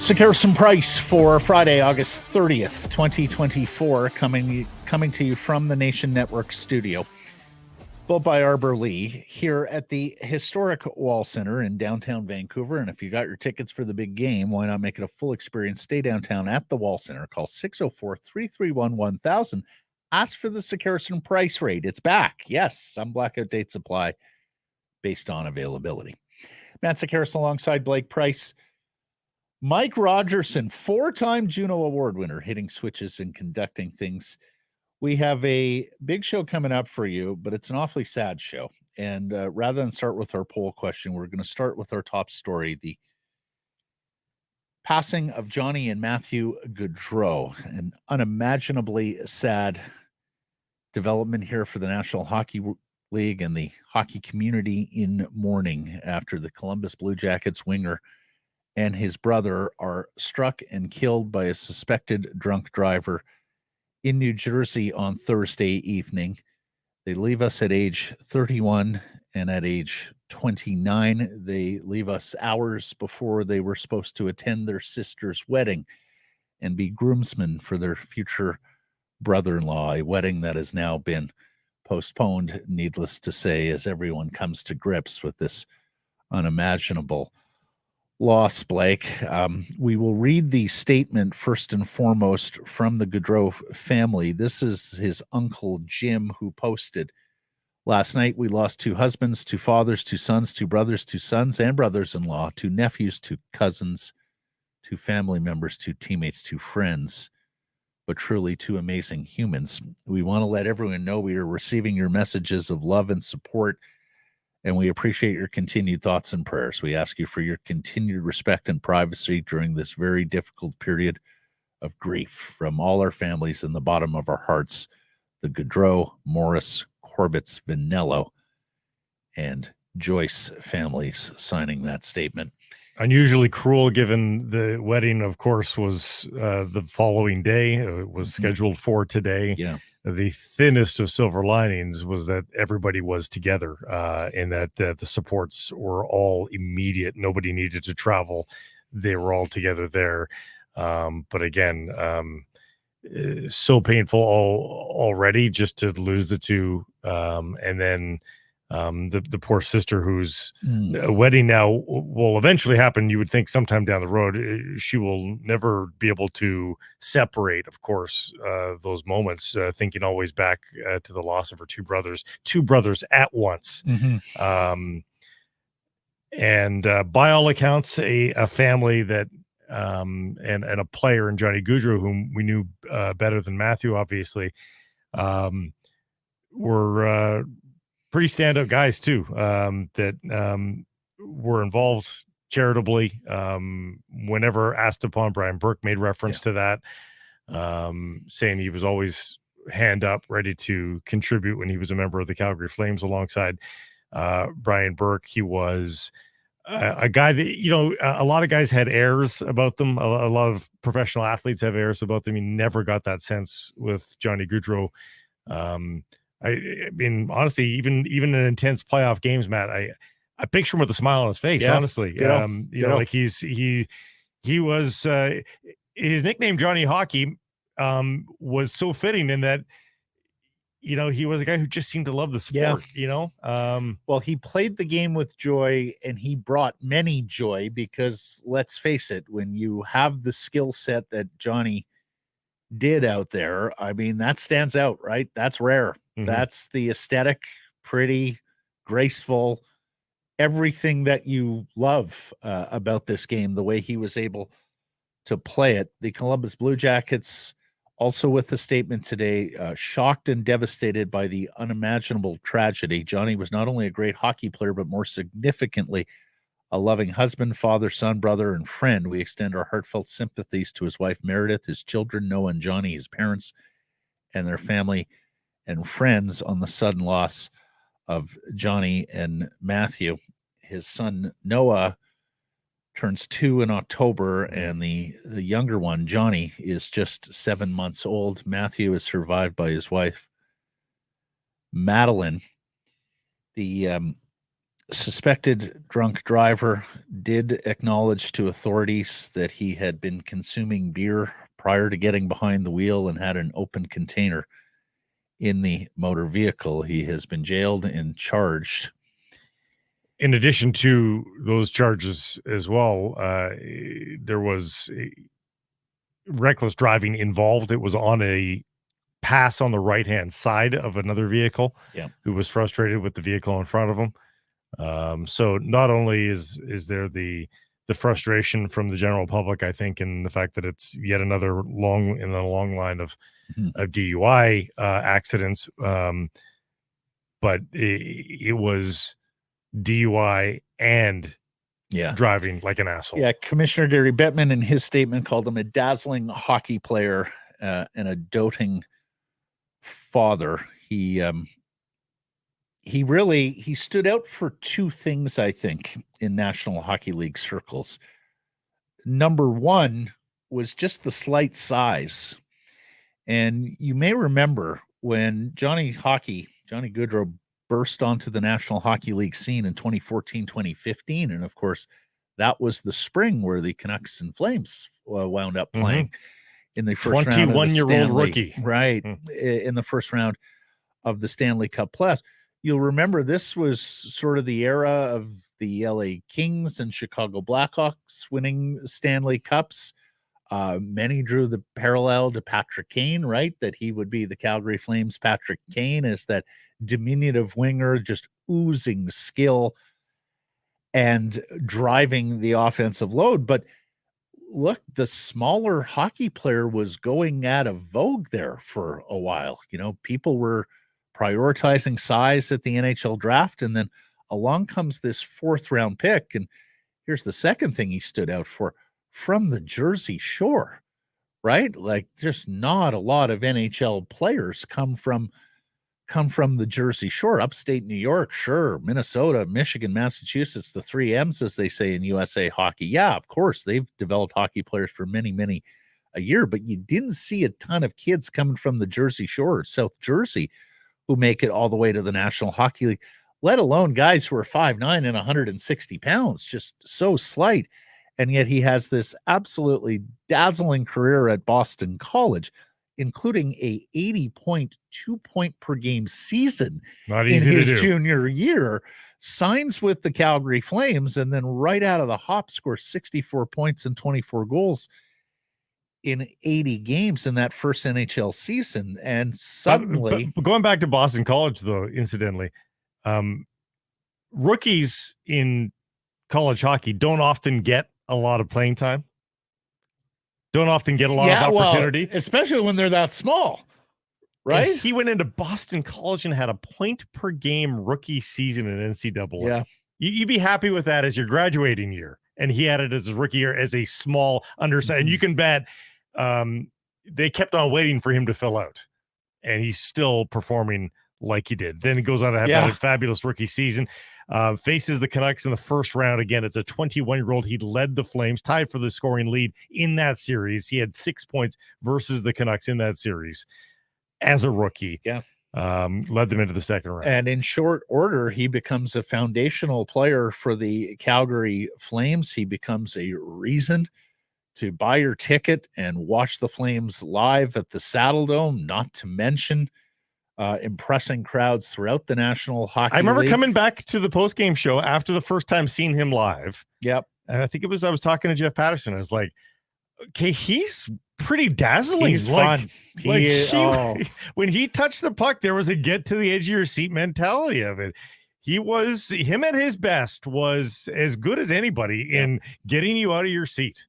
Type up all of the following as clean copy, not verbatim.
Sekeres and Price for Friday, August 30th, 2024, coming to you from the Nation Network studio. Built by Arbor Lee here at the historic Wall Center in downtown Vancouver. And if you got your tickets for the big game, why not make it a full experience? Stay downtown at the Wall Center. Call 604-331-1000. Ask for the Sekeres and Price rate. It's back. Yes, some blackout dates apply based on availability. Matt Sekeres alongside Blake Price. Mike Rogerson, four-time Juno Award winner, hitting switches and conducting things. We have a big show coming up for you, but it's an awfully sad show. And rather than start with our poll question, we're going to start with our top story, the passing of Johnny and Matthew Gaudreau, an unimaginably sad development here for the National Hockey League and the hockey community in mourning after the Columbus Blue Jackets winger and his brother are struck and killed by a suspected drunk driver in New Jersey on Thursday evening. They leave us at age 31 and at age 29. They leave us hours before they were supposed to attend their sister's wedding and be groomsmen for their future brother-in-law, a wedding that has now been postponed, needless to say, as everyone comes to grips with this unimaginable loss, Blake. We will read the statement first and foremost from the Gaudreau family. This is his uncle Jim who posted, "Last night we lost two husbands, two fathers, two sons, two brothers, two sons and brothers-in-law, two nephews, two cousins, two family members, two teammates, two friends, but truly two amazing humans. We want to let everyone know we are receiving your messages of love and support, and we appreciate your continued thoughts and prayers. We ask you for your continued respect and privacy during this very difficult period of grief. From all our families in the bottom of our hearts, the Gaudreau, Morris, Corbetts, Vanello, and Joyce families," signing that statement. Unusually cruel, given the wedding, of course, was the following day. It was scheduled for today. Yeah. The thinnest of silver linings was that everybody was together, and that the supports were all immediate. Nobody needed to travel. They were all together there. But again, so painful already just to lose the two. And then the poor sister whose wedding now will eventually happen, you would think sometime down the road. She will never be able to separate, of course, those moments, thinking always back to the loss of her two brothers at once. And by all accounts, a family that and a player in Johnny Gaudreau, whom we knew better than Matthew, obviously, were pretty standout guys too, that were involved charitably. Whenever asked upon, Brian Burke made reference to that, saying he was always hand up, ready to contribute when he was a member of the Calgary Flames alongside Brian Burke. He was a guy that, a lot of guys had airs about them. A lot of professional athletes have airs about them. He never got that sense with Johnny Gaudreau. I mean, honestly, even in intense playoff games, Matt, I picture him with a smile on his face. Honestly, like he was his nickname Johnny Hockey was so fitting in that, he was a guy who just seemed to love the sport. Well, he played the game with joy, and he brought many joy because, let's face it, when you have the skill set that Johnny did out there, I mean, that stands out, right? That's rare. That's the aesthetic, pretty, graceful, everything that you love about this game, the way he was able to play it. The Columbus Blue Jackets, also with a statement today, shocked and devastated by the unimaginable tragedy. Johnny was not only a great hockey player, but more significantly, a loving husband, father, son, brother, and friend. We extend our heartfelt sympathies to his wife, Meredith, his children, Noah and Johnny, his parents, and their family and friends on the sudden loss of Johnny and Matthew. His son, Noah, turns 2 in October, and the younger one, Johnny, is just 7 months old. Matthew is survived by his wife, Madeline. The suspected drunk driver did acknowledge to authorities that he had been consuming beer prior to getting behind the wheel and had an open container in the motor vehicle. He has been jailed and charged. In addition to those charges as well, there was reckless driving involved. It was on a pass on the right-hand side of another vehicle who was frustrated with the vehicle in front of him. So not only is there the frustration from the general public, I think, and the fact that it's yet another long line of DUI accidents, but it was DUI and driving like an asshole. Yeah, Commissioner Gary Bettman in his statement called him a dazzling hockey player and a doting father. He stood out for two things, I think, in National Hockey League circles. Number one was just the slight size. And you may remember when Johnny Gaudreau burst onto the National Hockey League scene in 2014, 2015. And of course, that was the spring where the Canucks and Flames wound up playing in the first round. 21-year-old rookie. Right. In the first round of the Stanley Cup playoffs. You'll remember this was sort of the era of the LA Kings and Chicago Blackhawks winning Stanley Cups. Many drew the parallel to Patrick Kane, right? That he would be the Calgary Flames. Patrick Kane is that diminutive winger, just oozing skill and driving the offensive load. But look, the smaller hockey player was going out of vogue there for a while. You know, people were prioritizing size at the NHL draft, and then along comes this fourth round pick. And here's the second thing he stood out for: from the Jersey Shore, right? Like, there's not a lot of NHL players come from the Jersey Shore. Upstate New York, sure. Minnesota, Michigan, Massachusetts, the 3 M's, as they say in USA hockey. Yeah, of course, they've developed hockey players for many a year, but you didn't see a ton of kids coming from the Jersey Shore or South Jersey who make it all the way to the National Hockey League, let alone guys who are 5'9" and 160 pounds, just so slight. And yet he has this absolutely dazzling career at Boston College, including a 80.2 point per game season in his junior year, signs with the Calgary Flames, and then right out of the hop scores 64 points and 24 goals in 80 games in that first NHL season. And suddenly, but going back to Boston College, though, incidentally, rookies in college hockey don't often get a lot of playing time. Don't often get a lot of opportunity, especially when they're that small, right? And he went into Boston College and had a point per game rookie season in NCAA. Yeah, you'd be happy with that as your graduating year, and he had it as a rookie year as a small undersized. And you can bet they kept on waiting for him to fill out, and he's still performing like he did. Then he goes on to have that fabulous rookie season. Faces the Canucks in the first round. Again, it's a 21-year-old. He led the Flames, tied for the scoring lead in that series. He had 6 points versus the Canucks in that series as a rookie. Yeah. Led them into the second round. And in short order, he becomes a foundational player for the Calgary Flames. He becomes a reason to buy your ticket and watch the Flames live at the Saddle Dome, not to mention impressing crowds throughout the National Hockey League. I remember coming back to the postgame show after the first time seeing him live. Yep. And I think I was talking to Jeff Patterson. I was like, okay, he's pretty dazzling. He's fun. When he touched the puck, there was a get to the edge of your seat mentality of it. Him at his best was as good as anybody in getting you out of your seat.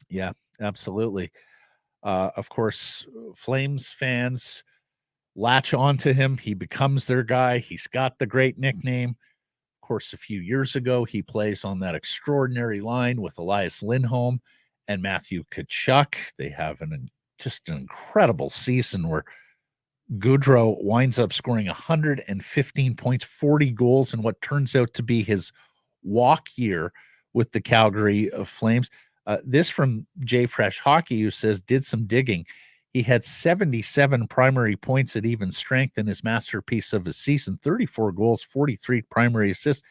Yeah, absolutely. Of course, Flames fans latch onto him. He becomes their guy. He's got the great nickname. Of course, a few years ago, he plays on that extraordinary line with Elias Lindholm and Matthew Tkachuk. They have just an incredible season where Gaudreau winds up scoring 115 points, 40 goals in what turns out to be his walk year with the Calgary Flames. This from Jay Fresh Hockey, who says, did some digging. He had 77 primary points at even strength in his masterpiece of his season, 34 goals, 43 primary assists.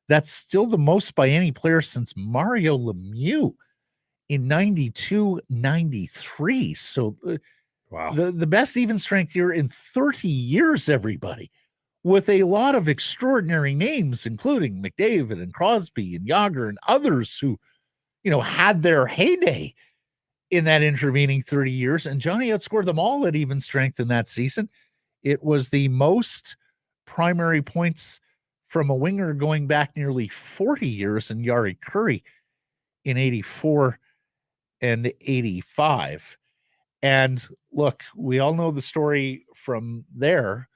That's still the most by any player since Mario Lemieux in 92, 93. So Wow. the best even strength year in 30 years, everybody, with a lot of extraordinary names, including McDavid and Crosby and Yager and others who, had their heyday in that intervening 30 years. And Johnny outscored them all at even strength in that season. It was the most primary points from a winger going back nearly 40 years in Yari Curry in 84 and 85. And look, we all know the story from there.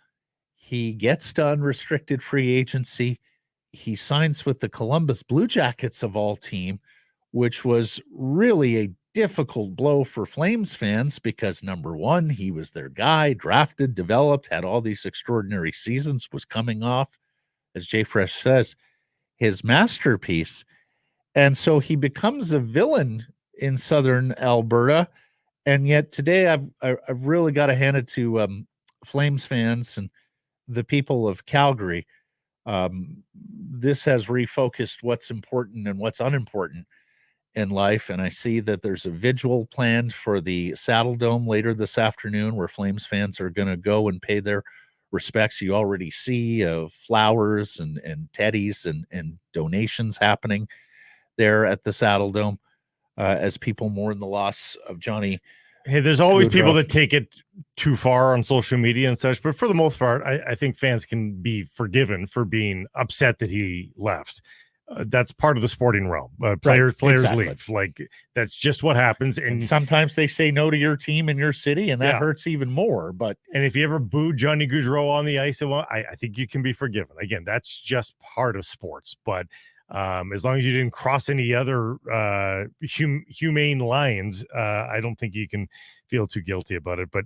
He gets to unrestricted free agency. He signs with the Columbus Blue Jackets of all team, which was really a difficult blow for Flames fans because, number one, he was their guy, drafted, developed, had all these extraordinary seasons, was coming off, as Jay Fresh says, his masterpiece. And so he becomes a villain in Southern Alberta. And yet today I've really got to hand it to Flames fans and the people of Calgary. This has refocused what's important and what's unimportant in life. And I see that there's a vigil planned for the Saddle Dome later this afternoon where Flames fans are going to go and pay their respects. You already see flowers and teddies and donations happening there at the Saddle Dome as people mourn the loss of Johnny. Hey, there's always Gaudreau. People that take it too far on social media and such, but for the most part, I think fans can be forgiven for being upset that he left. That's part of the sporting realm. Players exactly. leave. Like, that's just what happens. And sometimes they say no to your team in your city, and that hurts even more. And if you ever boo Johnny Gaudreau on the ice, I think you can be forgiven. Again, that's just part of sports. But as long as you didn't cross any other humane lines, I don't think you can feel too guilty about it. But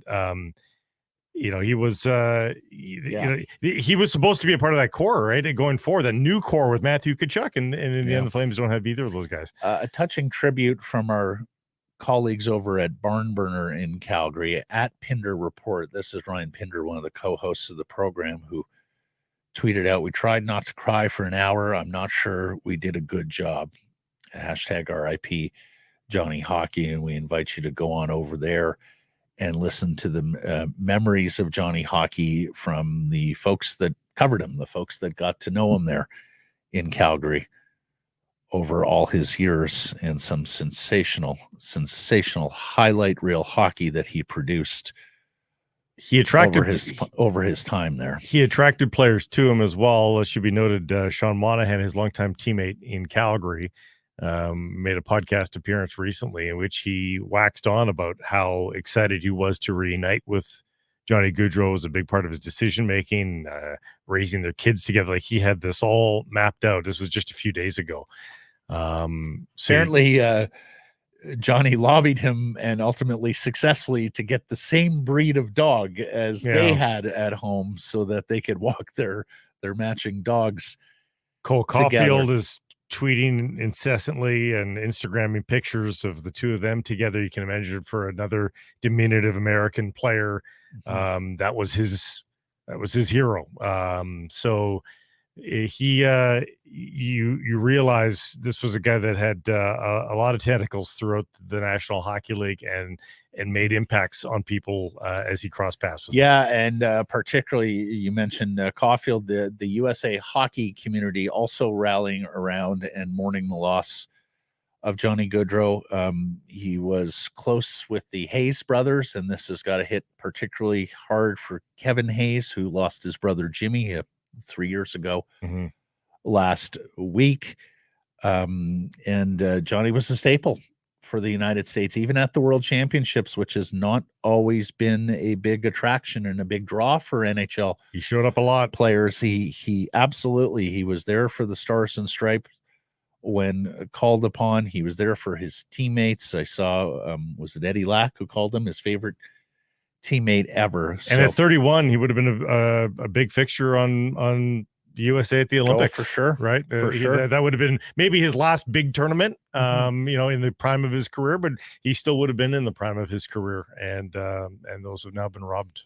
he was he was supposed to be a part of that core, right? And going forward, that new core with Matthew Tkachuk, and in the end, the Flames don't have either of those guys. A touching tribute from our colleagues over at Barn Burner in Calgary at Pinder Report. This is Ryan Pinder, one of the co-hosts of the program, who tweeted out, "We tried not to cry for an hour. I'm not sure we did a good job. Hashtag RIP Johnny Hockey." And we invite you to go on over there and listen to the memories of Johnny Hockey from the folks that covered him, the folks that got to know him there in Calgary over all his years, and some sensational highlight reel hockey that he produced. He attracted over his time there. He attracted players to him as well. It should be noted, Sean Monahan, his longtime teammate in Calgary, made a podcast appearance recently in which he waxed on about how excited he was to reunite with Johnny Gaudreau. Was a big part of his decision making, raising their kids together. Like, he had this all mapped out. This was just a few days ago. Apparently, Johnny lobbied him and ultimately successfully to get the same breed of dog as they had at home so that they could walk their matching dogs. Cole Caulfield is tweeting incessantly and Instagramming pictures of the two of them together. You can imagine, for another diminutive American player, that was his hero. So you realize this was a guy that had a lot of tentacles throughout the National Hockey League and made impacts on people as he crossed paths with them. And particularly you mentioned Caulfield, the USA hockey community also rallying around and mourning the loss of Johnny Gaudreau. He was close with the Hayes brothers, and this has got to hit particularly hard for Kevin Hayes, who lost his brother Jimmy 3 years ago last week. And Johnny was a staple for the United States, even at the World Championships, which has not always been a big attraction and a big draw for NHL. He showed up a lot. Players. He absolutely, he was there for the Stars and Stripes when called upon. He was there for his teammates. I saw, was it Eddie Lack who called him his favorite teammate ever? And at 31, he would have been a big fixture on USA at the Olympics. For sure. Right. For sure. That would have been maybe his last big tournament, in the prime of his career, but he still would have been in the prime of his career. And those have now been robbed.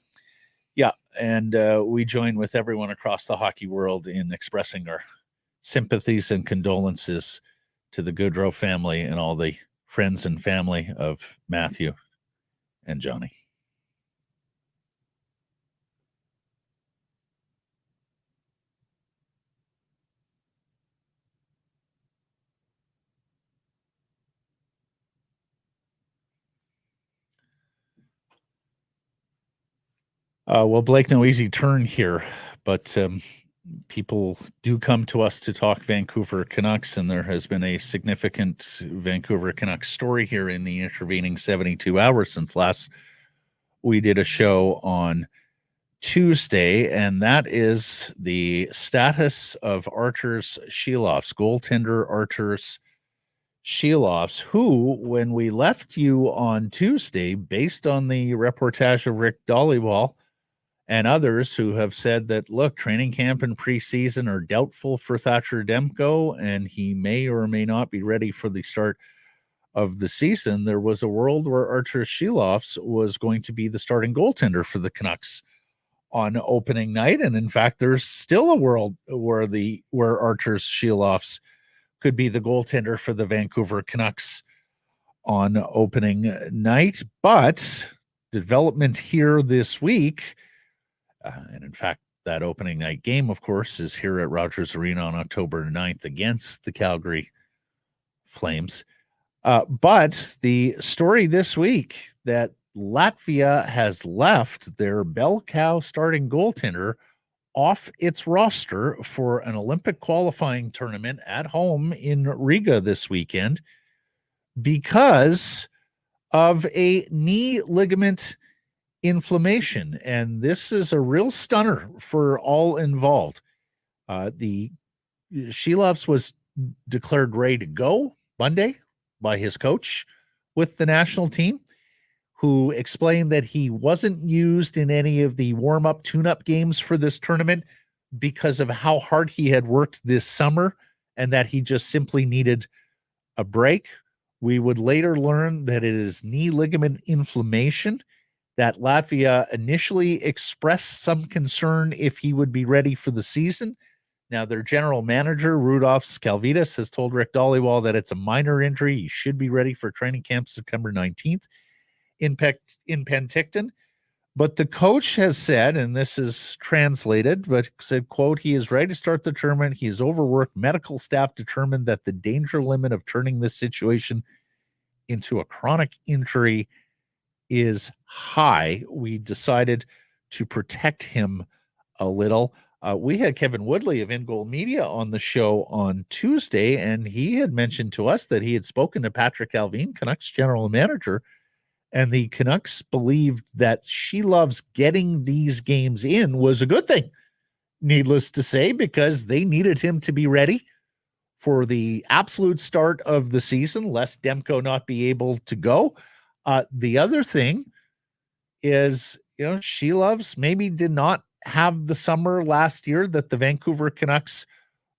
Yeah. And we join with everyone across the hockey world in expressing our sympathies and condolences to the Gaudreau family and all the friends and family of Matthew and Johnny. Well, Blake, no easy turn here, but people do come to us to talk Vancouver Canucks, and there has been a significant Vancouver Canucks story here in the intervening 72 hours since last we did a show on Tuesday, and that is the status of Arturs Silovs, goaltender Arturs Silovs, who, when we left you on Tuesday, based on the reportage of Rick Dhaliwal and others who have said that, look, training camp and preseason are doubtful for Thatcher Demko, and he may or may not be ready for the start of the season. There was a world where Arturs Silovs was going to be the starting goaltender for the Canucks on opening night. And in fact, there's still a world where Arturs Silovs could be the goaltender for the Vancouver Canucks on opening night. But development here this week, and in fact, that opening night game, of course, is here at Rogers Arena on October 9th against the Calgary Flames. But the story this week that Latvia has left their bell cow starting goaltender off its roster for an Olympic qualifying tournament at home in Riga this weekend because of a knee ligament inflammation. And this is a real stunner for all involved. The Silovs was declared ready to go Monday by his coach with the national team, who explained that he wasn't used in any of the warm-up, tune-up games for this tournament because of how hard he had worked this summer and that he just simply needed a break. We would later learn that it is knee ligament inflammation, that Latvia initially expressed some concern if he would be ready for the season. Now, their general manager, Rudolf Skalvidas, has told Rick Dhaliwal that it's a minor injury. He should be ready for training camp September 19th in Penticton. But the coach has said, and this is translated, but said, quote, he is ready to start the tournament. He is overworked. Medical staff determined that the danger limit of turning this situation into a chronic injury is high. We decided to protect him a little. We had Kevin Woodley of In Goal Media on the show on Tuesday, and he had mentioned to us that he had spoken to Patrick Alvin, Canucks general manager, and the Canucks believed that Silovs getting these games in was a good thing, needless to say, because they needed him to be ready for the absolute start of the season, lest Demko not be able to go. The other thing is, Silovs maybe did not have the summer last year that the Vancouver Canucks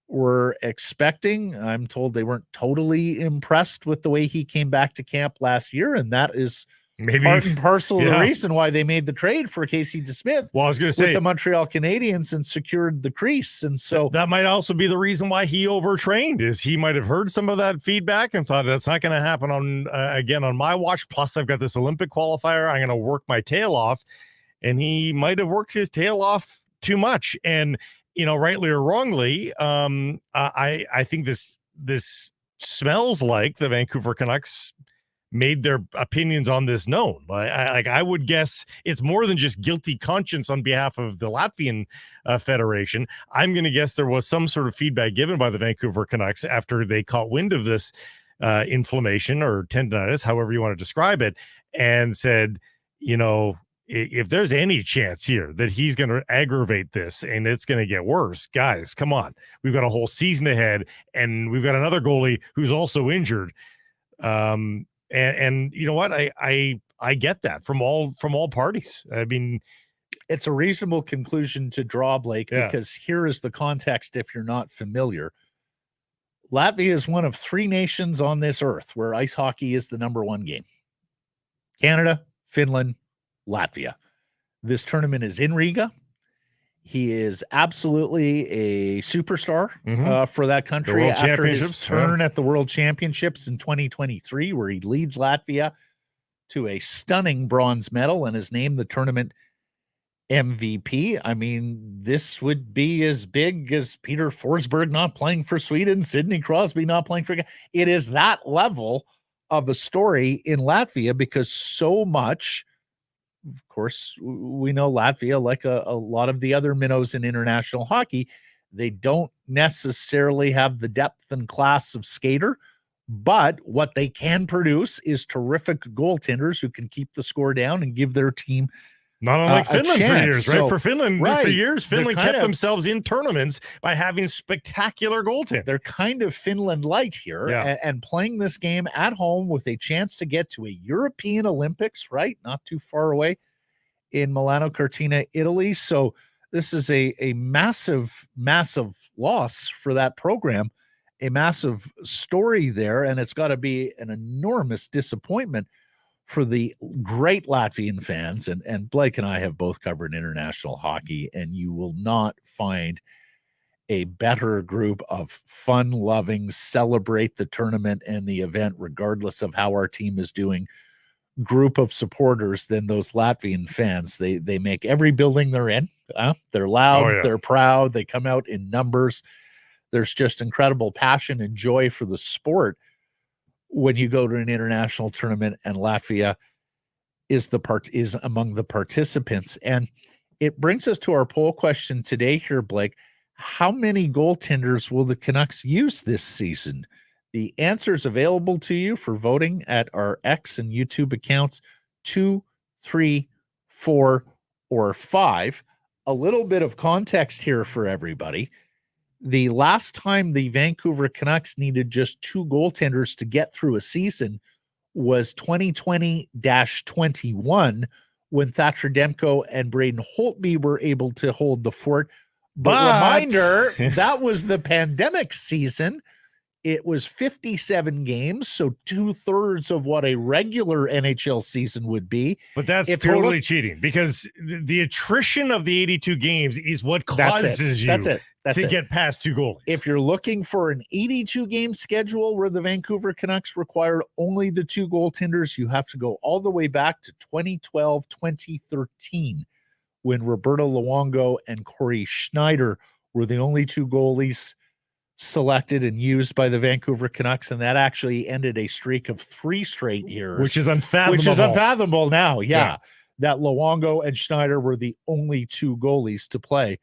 were expecting. I'm told they weren't totally impressed with the way he came back to camp last year, and that is maybe part and parcel of the reason why they made the trade for Casey DeSmith. Well, I was going to say with the Montreal Canadiens and secured the crease, and so that might also be the reason why he overtrained. Is he might have heard some of that feedback and thought that's not going to happen on again on my watch. Plus, I've got this Olympic qualifier. I'm going to work my tail off, and he might have worked his tail off too much. And rightly or wrongly, I think this smells like the Vancouver Canucks made their opinions on this known. I would guess it's more than just guilty conscience on behalf of the Latvian Federation. I'm going to guess there was some sort of feedback given by the Vancouver Canucks after they caught wind of this inflammation or tendonitis, however you want to describe it, and said, if there's any chance here that he's going to aggravate this and it's going to get worse, guys, come on. We've got a whole season ahead, and we've got another goalie who's also injured. And you know what? I get that from all parties. I mean, it's a reasonable conclusion to draw, Blake, because here is the context if you're not familiar. Latvia is one of three nations on this earth where ice hockey is the number one game. Canada, Finland, Latvia. This tournament is in Riga. He is absolutely a superstar for that country World after his Championships, turn at the World Championships in 2023, where he leads Latvia to a stunning bronze medal and is named the tournament MVP. I mean, this would be as big as Peter Forsberg not playing for Sweden, Sidney Crosby not playing for. It is that level of a story in Latvia because so much. Of course, we know Latvia, like a lot of the other minnows in international hockey, they don't necessarily have the depth and class of skater, but what they can produce is terrific goaltenders who can keep the score down and give their team not unlike Finland for years, right? So, for Finland, right, for years, Finland kept themselves in tournaments by having spectacular goaltending. They're kind of Finland light here, and playing this game at home with a chance to get to a European Olympics, right? Not too far away in Milano Cortina, Italy. So this is a massive, massive loss for that program, a massive story there, and it's got to be an enormous disappointment for the great Latvian fans, and Blake and I have both covered international hockey, and you will not find a better group of fun-loving, celebrate the tournament and the event, regardless of how our team is doing, group of supporters than those Latvian fans. They make every building they're in. They're loud, they're proud, they come out in numbers. There's just incredible passion and joy for the sport when you go to an international tournament, and Latvia is among the participants. And it brings us to our poll question today here, Blake. How many goaltenders will the Canucks use this season? The answer is available to you for voting at our X and YouTube accounts: 2, 3, 4, or 5. A little bit of context here for everybody. The last time the Vancouver Canucks needed just 2 goaltenders to get through a season was 2020-21, when Thatcher Demko and Braden Holtby were able to hold the fort. But reminder, that was the pandemic season. It was 57 games, so 2/3 of what a regular NHL season would be. But that's totally cheating, because the attrition of the 82 games is what causes you to get past 2 goalies. If you're looking for an 82-game schedule where the Vancouver Canucks required only the 2 goaltenders, you have to go all the way back to 2012, 2013, when Roberto Luongo and Corey Schneider were the only 2 goalies selected and used by the Vancouver Canucks, and that actually ended a streak of 3 straight years, which is unfathomable. Now. That Luongo and Schneider were the only 2 goalies to play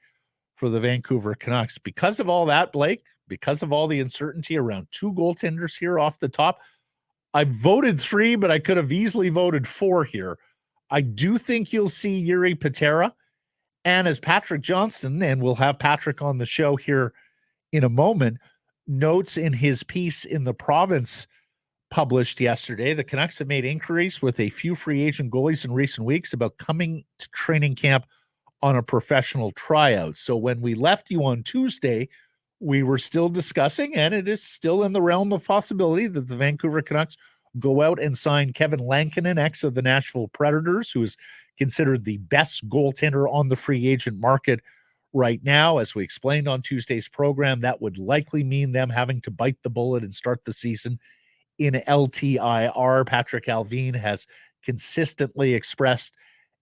for the Vancouver Canucks. Because of all that, Blake, because of all the uncertainty around 2 goaltenders here off the top, I voted 3, but I could have easily voted 4 here. I do think you'll see Yuri Patera, and as Patrick Johnston, and we'll have Patrick on the show here in a moment, notes in his piece in The Province published yesterday, the Canucks have made inquiries with a few free agent goalies in recent weeks about coming to training camp on a professional tryout. So when we left you on Tuesday, we were still discussing, and it is still in the realm of possibility, that the Vancouver Canucks go out and sign Kevin Lankinen, ex of the Nashville Predators, who is considered the best goaltender on the free agent market right now. As we explained on Tuesday's program, that would likely mean them having to bite the bullet and start the season in LTIR. Patrick Allvin has consistently expressed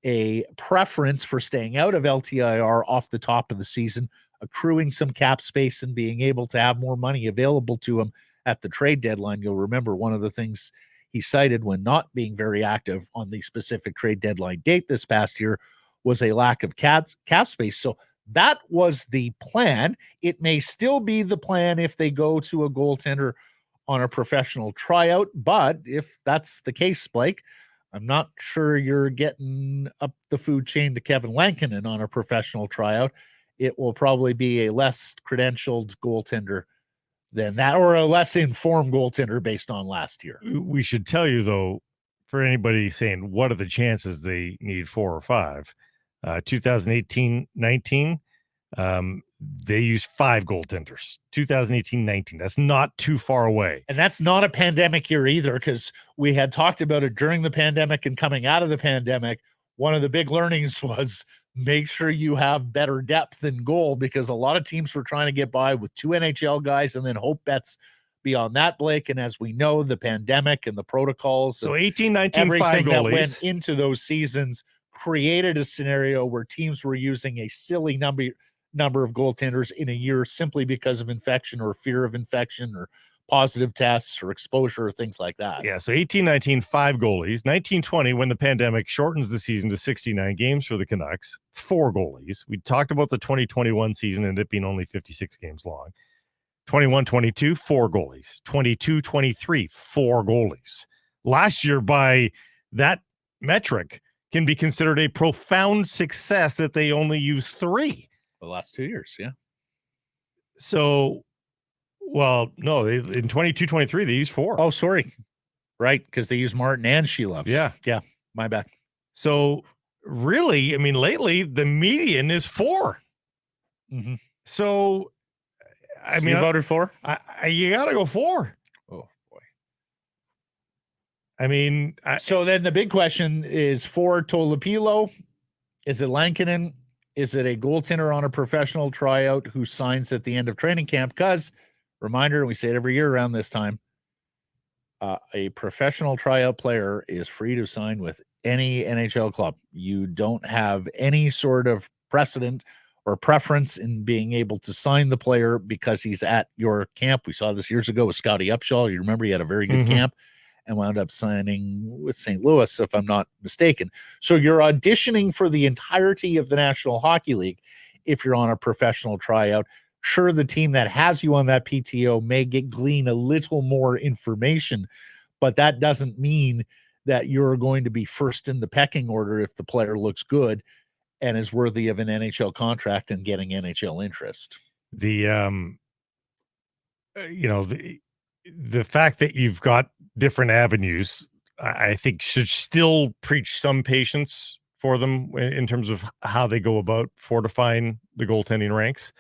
a preference for staying out of LTIR off the top of the season, accruing some cap space and being able to have more money available to him at the trade deadline. You'll remember one of the things he cited when not being very active on the specific trade deadline date this past year was a lack of cap space. So that was the plan. It may still be the plan if they go to a goaltender on a professional tryout, but if that's the case, Blake, I'm not sure you're getting up the food chain to Kevin Lankinen on a professional tryout. It will probably be a less credentialed goaltender than that, or a less informed goaltender based on last year. We should tell you, though, for anybody saying, what are the chances they need 4 or 5? 2018-19, they used 5 goaltenders. 2018-19, that's not too far away. And that's not a pandemic year either, because we had talked about it during the pandemic and coming out of the pandemic. One of the big learnings was make sure you have better depth in goal, because a lot of teams were trying to get by with 2 NHL guys and then hope bets beyond that, Blake. And as we know, the pandemic and the protocols, so 18, 19, 5 everything that goalies went into those seasons created a scenario where teams were using a silly number of goaltenders in a year simply because of infection or fear of infection or positive tests or exposure or things like that. Yeah, so 18, 19, 5 goalies. 19, 20, when the pandemic shortens the season to 69 games for the Canucks, 4 goalies. We talked about the 2021 season and it being only 56 games long. 21, 22, 4 goalies. 22, 23, 4 goalies. Last year, by that metric, can be considered a profound success that they only used 3. The last 2 years, yeah. So, well, no, in 22, 23, they used 4. Oh, sorry. Right, because they use Martin and Silovs. Yeah, my bad. So, really, I mean, lately, the median is 4. Mm-hmm. So, I mean, you voted 4? You got to go 4. Oh, boy. I mean, so then the big question is 4 Tolopilo. Is it Lankinen? Is it a goaltender on a professional tryout who signs at the end of training camp? Because, reminder, we say it every year around this time, a professional tryout player is free to sign with any NHL club. You don't have any sort of precedent or preference in being able to sign the player because he's at your camp. We saw this years ago with Scotty Upshall. You remember he had a very good camp and wound up signing with St. Louis, if I'm not mistaken. So you're auditioning for the entirety of the National Hockey League if you're on a professional tryout. Sure, the team that has you on that PTO may glean a little more information, but that doesn't mean that you're going to be first in the pecking order if the player looks good and is worthy of an NHL contract and getting NHL interest. The the fact that you've got different avenues, I think, should still preach some patience for them in terms of how they go about fortifying the goaltending ranks.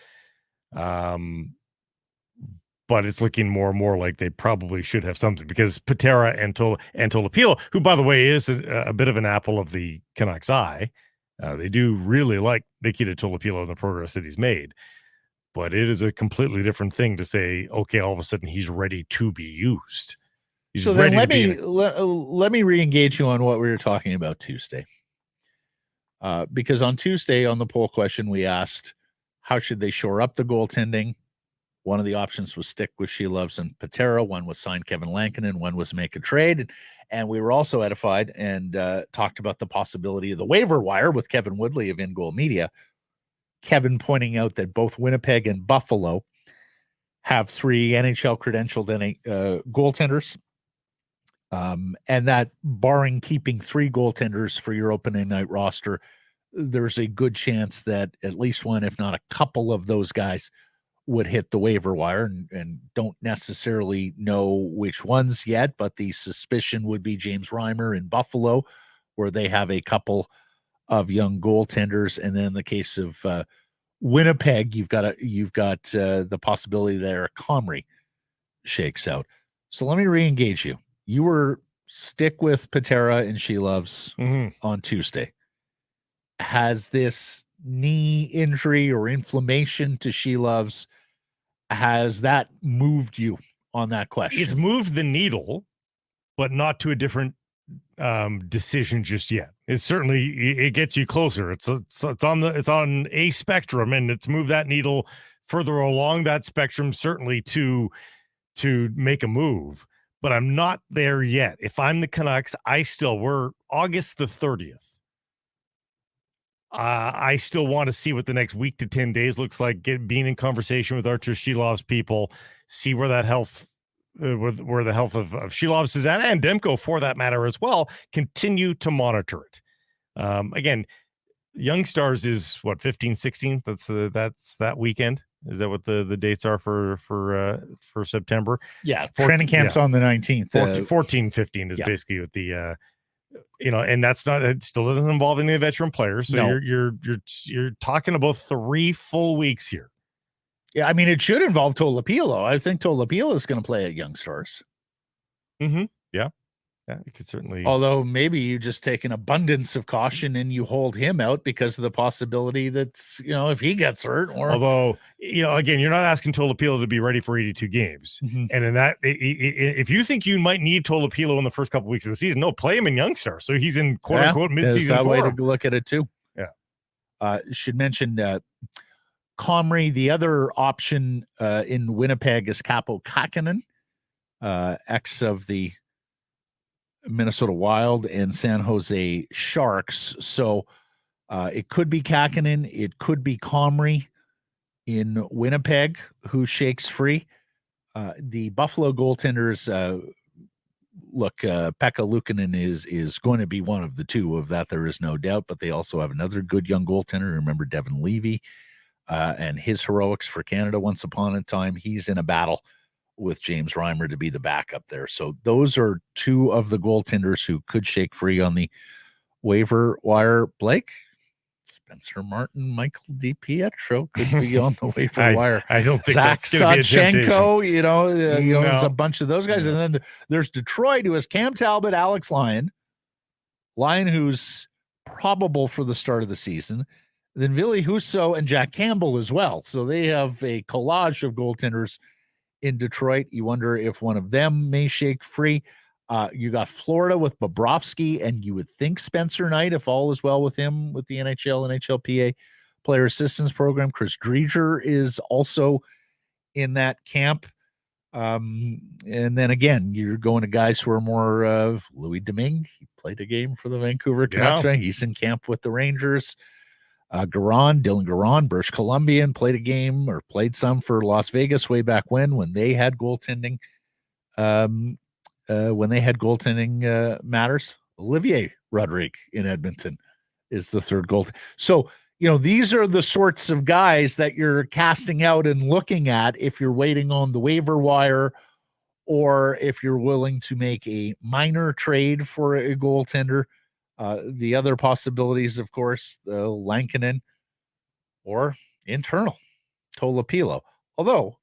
But it's looking more and more like they probably should have something, because Patera and Tolopilo, who, by the way, is a bit of an apple of the Canucks' eye. They do really like Nikita Tolopilo and the progress that he's made. But it is a completely different thing to say, okay, all of a sudden he's ready to be used. So then let me re-engage you on what we were talking about Tuesday. Because on Tuesday, on the poll question, we asked, how should they shore up the goaltending? One of the options was stick with Silovs and Patera. One was sign Kevin Lankinen. One was make a trade. And we were also edified and talked about the possibility of the waiver wire with Kevin Woodley of In Goal Media. Kevin pointing out that both Winnipeg and Buffalo have 3 NHL credentialed goaltenders. And that, barring keeping 3 goaltenders for your opening night roster, there's a good chance that at least one, if not a couple of those guys would hit the waiver wire, and don't necessarily know which ones yet, but the suspicion would be James Reimer in Buffalo, where they have a couple of young goaltenders. And then in the case of Winnipeg, you've got the possibility that Eric Comrie shakes out. So let me re-engage you. You were stick with Patera and Silovs on Tuesday. Has this knee injury or inflammation to Silovs, has that moved you on that question? It's moved the needle, but not to a different decision just yet. It's certainly, it gets you closer. It's on a spectrum, and it's moved that needle further along that spectrum, certainly to make a move. But I'm not there yet. If I'm the Canucks, we're August the 30th. I still want to see what the next week to 10 days looks like, being in conversation with Arturs Silovs people, see where that health, where the health of Silovs is at, and Demko for that matter as well. Continue to monitor it. Again, Young Stars is what, 15, 16? That's that weekend. Is that what the dates are for September? Yeah, training camp's on the 19th. 14, 15 is basically what the and that's not, it still doesn't involve any veteran players. So no. you're talking about 3 full weeks here. Yeah, I mean, it should involve Tolopilo. I think Tolopilo is going to play at Young Stars. Yeah. Yeah, you could certainly. Although maybe you just take an abundance of caution and you hold him out because of the possibility that, if he gets hurt or. Although, again, you're not asking Tolopilo to be ready for 82 games. Mm-hmm. And in that, if you think you might need Tolopilo in the first couple weeks of the season, no, play him in Youngstar. So he's in quote unquote midseason that form. way to look at it too. Yeah. Should mention Comrie, the other option in Winnipeg is Capo Kakinen, ex of the Minnesota Wild and San Jose Sharks. So it could be Kakinen. It could be Comrie in Winnipeg who shakes free. The Buffalo goaltenders, Pekka Luukkonen is going to be one of the two. Of that, there is no doubt. But they also have another good young goaltender. Remember Devin Levy and his heroics for Canada once upon a time. He's in a battle with James Reimer to be the backup there. So those are two of the goaltenders who could shake free on the waiver wire. Blake, Spencer Martin, Michael DiPietro could be on the waiver wire. I don't think Zach that's going to be a temptation. There's a bunch of those guys. And then there's Detroit, who has Cam Talbot, Alex Lyon, who's probable for the start of the season. Then Ville Husso and Jack Campbell as well. So they have a collage of goaltenders in Detroit. You wonder if one of them may shake free. You got Florida with Bobrovsky, and you would think Spencer Knight, if all is well with him with the NHLPA Player Assistance Program. Chris Driedger is also in that camp. And then again, you're going to guys who are more Louis Domingue. He played a game for the Vancouver Canucks. Yeah. He's in camp with the Rangers. Dylan Garon, British Columbian, played some for Las Vegas way back when they had goaltending. Matters. Olivier Rodrigue in Edmonton is the third goal. So, these are the sorts of guys that you're casting out and looking at if you're waiting on the waiver wire, or if you're willing to make a minor trade for a goaltender. The other possibilities, of course, Lankinen or internal Tolopilo. Although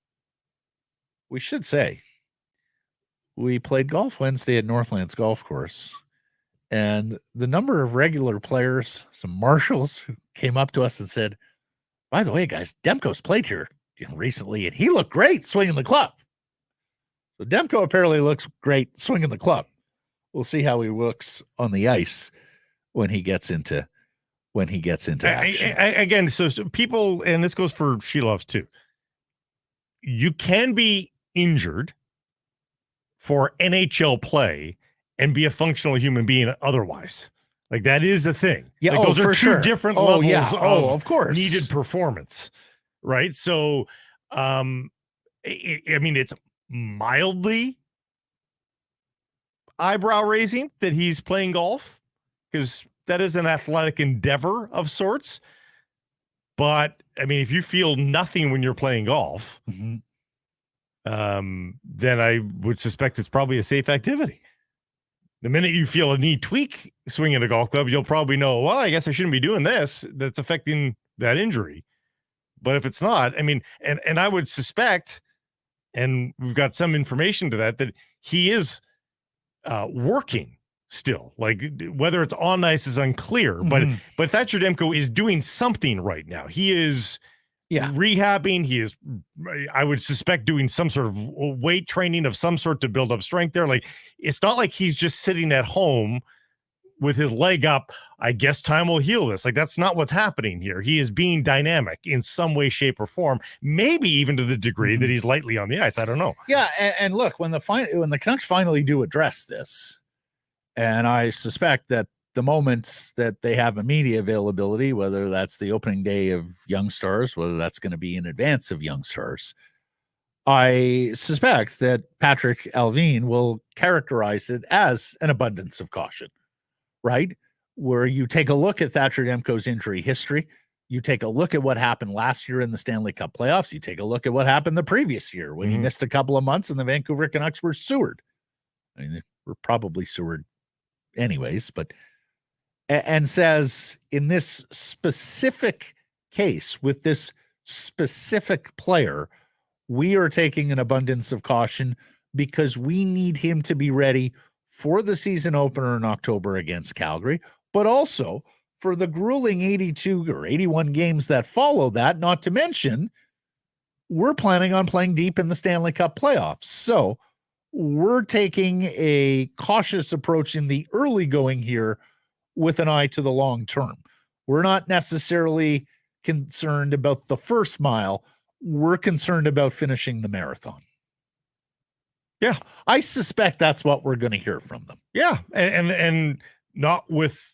we should say we played golf Wednesday at Northlands Golf Course, and the number of regular players, some marshals, who came up to us and said, "By the way, guys, Demko's played here recently, and he looked great swinging the club." So Demko apparently looks great swinging the club. We'll see how he looks on the ice when he gets into action. Again, so people, and this goes for Silovs too, you can be injured for NHL play and be a functional human being otherwise. Like, that is a thing. Yeah, like, those are two different levels of course, needed performance, right? So, it's mildly eyebrow raising that he's playing golf, because that is an athletic endeavor of sorts. But if you feel nothing when you're playing golf, mm-hmm. Then I would suspect it's probably a safe activity. The minute you feel a knee tweak swinging a golf club, you'll probably know, well, I guess I shouldn't be doing this. That's affecting that injury. But if it's not, and I would suspect, and we've got some information to that he is working still. Like, whether it's on ice is unclear, mm-hmm. but Thatcher Demko is doing something right now. He is rehabbing. He is, I would suspect, doing some sort of weight training of some sort to build up strength there. Like, it's not like he's just sitting at home with his leg up. I guess time will heal this. Like, that's not what's happening here. He is being dynamic in some way, shape, or form, maybe even to the degree mm-hmm. that he's lightly on the ice. I don't know. Yeah, and look, when the Canucks finally do address this, and I suspect that the moments that they have a media availability, whether that's the opening day of Young Stars, whether that's going to be in advance of Young Stars, I suspect that Patrick Allvin will characterize it as an abundance of caution, right? Where you take a look at Thatcher Demko's injury history, you take a look at what happened last year in the Stanley Cup playoffs, you take a look at what happened the previous year when he missed a couple of months and the Vancouver Canucks were sewered. They were probably sewered anyways, but and says, in this specific case with this specific player, we are taking an abundance of caution because we need him to be ready for the season opener in October against Calgary, but also for the grueling 82 or 81 games that follow that, not to mention we're planning on playing deep in the Stanley Cup playoffs. So we're taking a cautious approach in the early going here with an eye to the long term. We're not necessarily concerned about the first mile. We're concerned about finishing the marathon. Yeah. I suspect that's what we're going to hear from them. Yeah. And not with,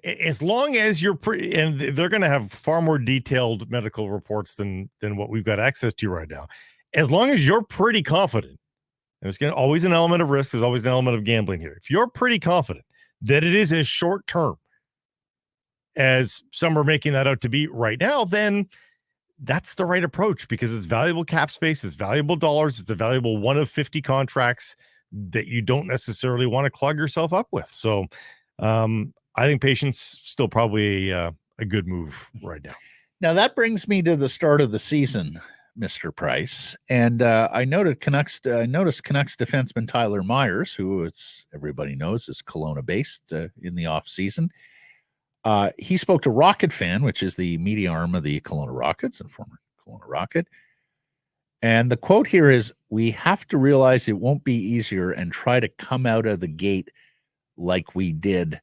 as long as you're and they're going to have far more detailed medical reports than what we've got access to right now. As long as you're pretty confident, there's going to always an element of risk. There's always an element of gambling here. If you're pretty confident that it is as short term as some are making that out to be right now, then that's the right approach, because it's valuable cap space, it's valuable dollars, it's a valuable one of 50 contracts that you don't necessarily want to clog yourself up with. So I think patience still probably a good move right now. Now that brings me to the start of the season, Mr. Price, and I noticed Canucks defenseman Tyler Myers, who everybody knows is Kelowna based in the off season. He spoke to Rocket Fan, which is the media arm of the Kelowna Rockets and former Kelowna Rocket. And the quote here is, "We have to realize it won't be easier and try to come out of the gate like we did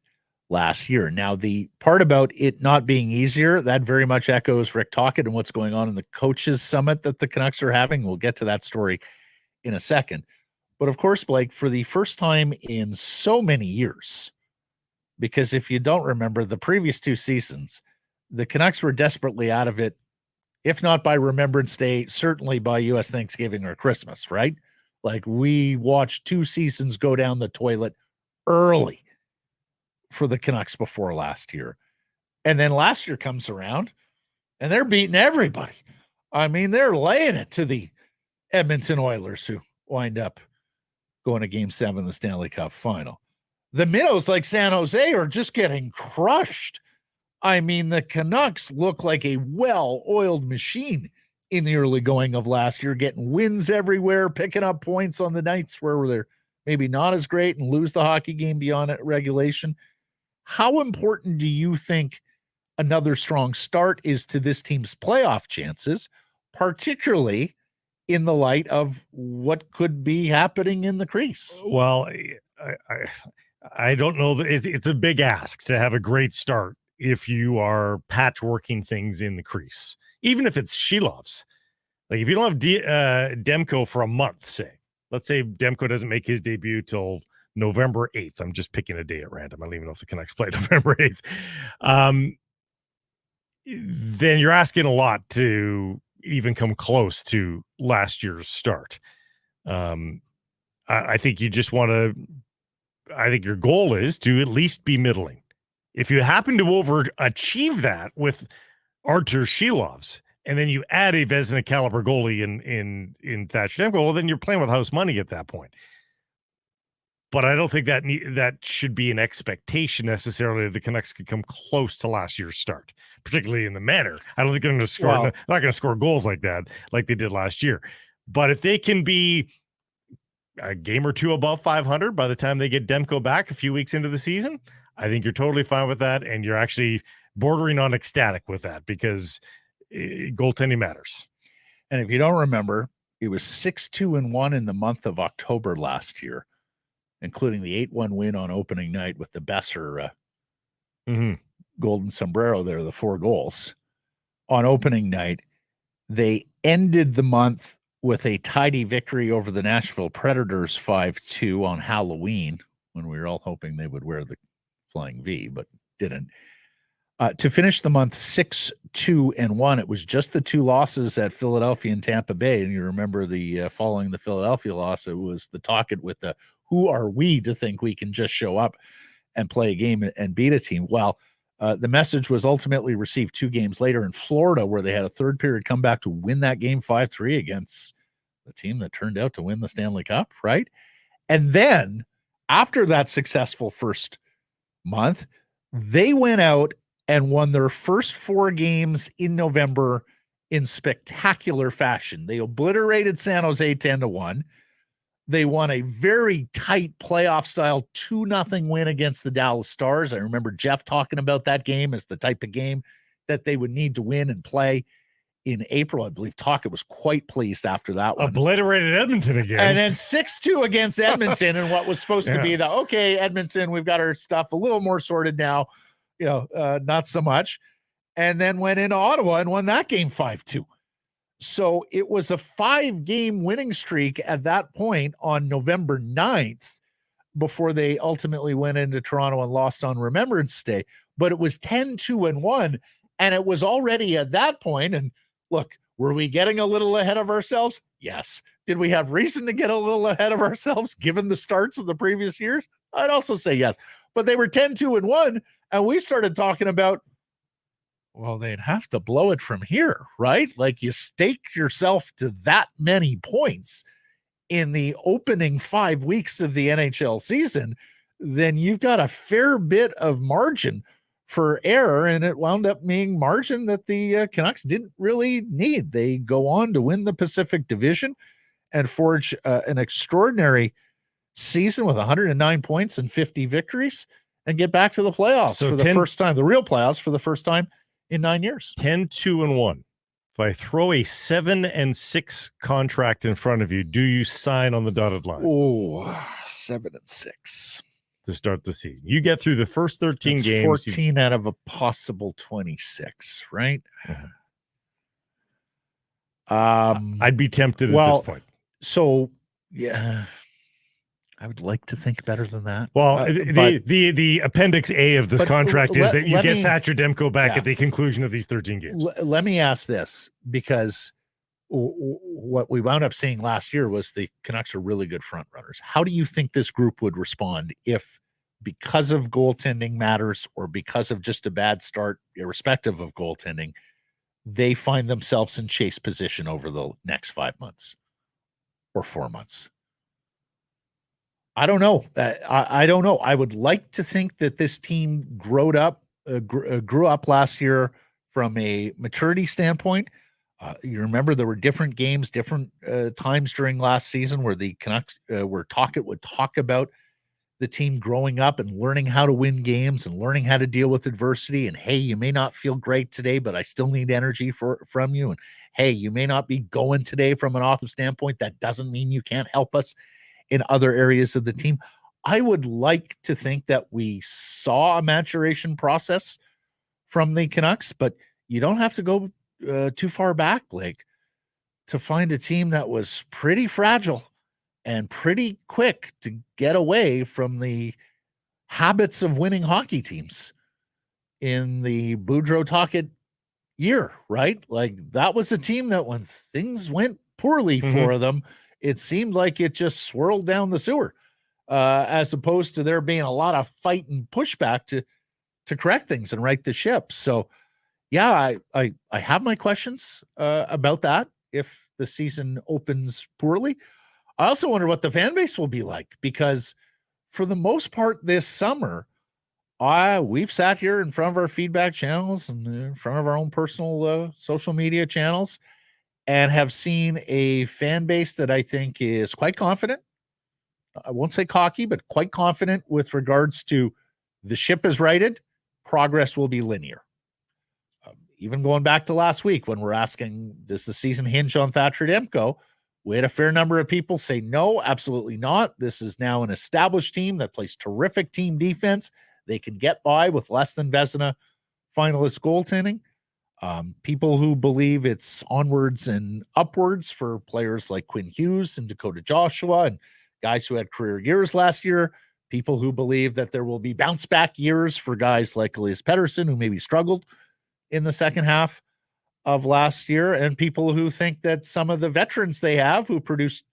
last year." Now, the part about it not being easier, that very much echoes Rick Tocchet and what's going on in the coaches summit that the Canucks are having. We'll get to that story in a second. But of course, Blake, for the first time in so many years, because if you don't remember the previous two seasons, the Canucks were desperately out of it, if not by Remembrance Day, certainly by U.S. Thanksgiving or Christmas, right? Like, we watched two seasons go down the toilet early for the Canucks before last year. And then last year comes around and they're beating everybody. I mean, they're laying it to the Edmonton Oilers, who wind up going to Game 7 of the Stanley Cup final. The Minnows, like San Jose, are just getting crushed. I mean, the Canucks look like a well-oiled machine in the early going of last year, getting wins everywhere, picking up points on the nights where they're maybe not as great and lose the hockey game beyond regulation. How important do you think another strong start is to this team's playoff chances, particularly in the light of what could be happening in the crease? Well, I don't know. It's a big ask to have a great start if you are patchworking things in the crease, even if it's Silovs. Like, if you don't have Demko for a month, say, let's say Demko doesn't make his debut till November 8th. I'm just picking a day at random. I don't even know if the Canucks play November 8th. Then you're asking a lot to even come close to last year's start. I think you just want to, I think your goal is to at least be middling. If you happen to overachieve that with Arturs Silovs, and then you add a Vezina caliber goalie in Thatcher Demko, well, then you're playing with house money at that point. But I don't think that should be an expectation necessarily that the Canucks could come close to last year's start, particularly in the manner. I don't think they're going to score. Not going to score goals like that, like they did last year. But if they can be a game or two above 500 by the time they get Demko back a few weeks into the season, I think you're totally fine with that, and you're actually bordering on ecstatic with that, because goaltending matters. And if you don't remember, it was 6-2-1 in the month of October last year, including the 8-1 win on opening night with the Besser golden sombrero there, the 4 goals. On opening night, they ended the month with a tidy victory over the Nashville Predators 5-2 on Halloween, when we were all hoping they would wear the Flying V, but didn't. To finish the month 6-2-1, it was just the 2 losses at Philadelphia and Tampa Bay. And you remember the following the Philadelphia loss, it was the Tocchet with the "who are we to think we can just show up and play a game and beat a team?" Well, the message was ultimately received 2 games later in Florida, where they had a third period comeback to win that game 5-3 against the team that turned out to win the Stanley Cup, right? And then after that successful first month, they went out and won their first 4 games in November in spectacular fashion. They obliterated San Jose 10-1. They won a very tight playoff style 2-0 win against the Dallas Stars. I remember Jeff talking about that game as the type of game that they would need to win and play in April. I believe Tocchet was quite pleased after that one. Obliterated Edmonton again. And then 6-2 against Edmonton and what was supposed to be the, okay, Edmonton, we've got our stuff a little more sorted now, not so much. And then went into Ottawa and won that game 5-2. So it was a 5-game winning streak at that point on November 9th before they ultimately went into Toronto and lost on Remembrance Day. But it was 10-2-1, and it was already at that point. And look, were we getting a little ahead of ourselves? Yes. Did we have reason to get a little ahead of ourselves given the starts of the previous years? I'd also say yes. But they were 10-2-1, and we started talking about, well, they'd have to blow it from here, right? Like you stake yourself to that many points in the opening 5 weeks of the NHL season, then you've got a fair bit of margin for error, and it wound up being margin that the Canucks didn't really need. They go on to win the Pacific Division and forge an extraordinary season with 109 points and 50 victories and get back to the playoffs for the first time, the real playoffs for the first time in 9 years. 10-2-1. If I throw a 7-6 contract in front of you, do you sign on the dotted line? Oh, 7-6 to start the season. You get through the first 13 That's games. 14 out of a possible 26, right? I'd be tempted at this point. So, yeah, I would like to think better than that. Well, the appendix A of this contract is that you get Thatcher Demko back at the conclusion of these 13 games. Let me ask this, because what we wound up seeing last year was the Canucks are really good front runners. How do you think this group would respond if, because of goaltending matters or because of just a bad start, irrespective of goaltending, they find themselves in chase position over the next 5 months or 4 months? I don't know. I don't know. I would like to think that this team grew up last year from a maturity standpoint. You remember there were different games, different times during last season where the Canucks, where Tocchet would talk about the team growing up and learning how to win games and learning how to deal with adversity. And, hey, you may not feel great today, but I still need energy from you. And, hey, you may not be going today from an offensive standpoint. That doesn't mean you can't help us in other areas of the team. I would like to think that we saw a maturation process from the Canucks, but you don't have to go too far back, Blake, to find a team that was pretty fragile and pretty quick to get away from the habits of winning hockey teams in the Boudreau Tocchet year, right? Like that was a team that when things went poorly for them, it seemed like it just swirled down the sewer, as opposed to there being a lot of fight and pushback to correct things and right the ship. So, yeah, I have my questions about that if the season opens poorly. I also wonder what the fan base will be like, because for the most part this summer, we've sat here in front of our feedback channels and in front of our own personal social media channels and have seen a fan base that I think is quite confident. I won't say cocky, but quite confident with regards to the ship is righted. Progress will be linear. Even going back to last week when we're asking, does the season hinge on Thatcher Demko? We had a fair number of people say, no, absolutely not. This is now an established team that plays terrific team defense. They can get by with less than Vezina finalist goaltending. People who believe it's onwards and upwards for players like Quinn Hughes and Dakota Joshua and guys who had career years last year. People who believe that there will be bounce back years for guys like Elias Pettersson, who maybe struggled in the second half of last year, and people who think that some of the veterans they have who produced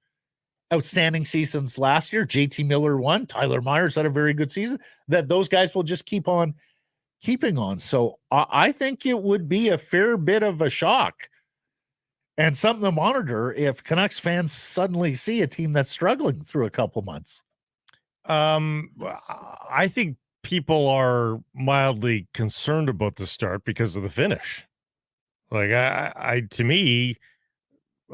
outstanding seasons last year, JT Miller won, Tyler Myers had a very good season, that those guys will just keep on keeping on. So I think it would be a fair bit of a shock and something to monitor if Canucks fans suddenly see a team that's struggling through a couple months. I think people are mildly concerned about the start because of the finish. Like I to me,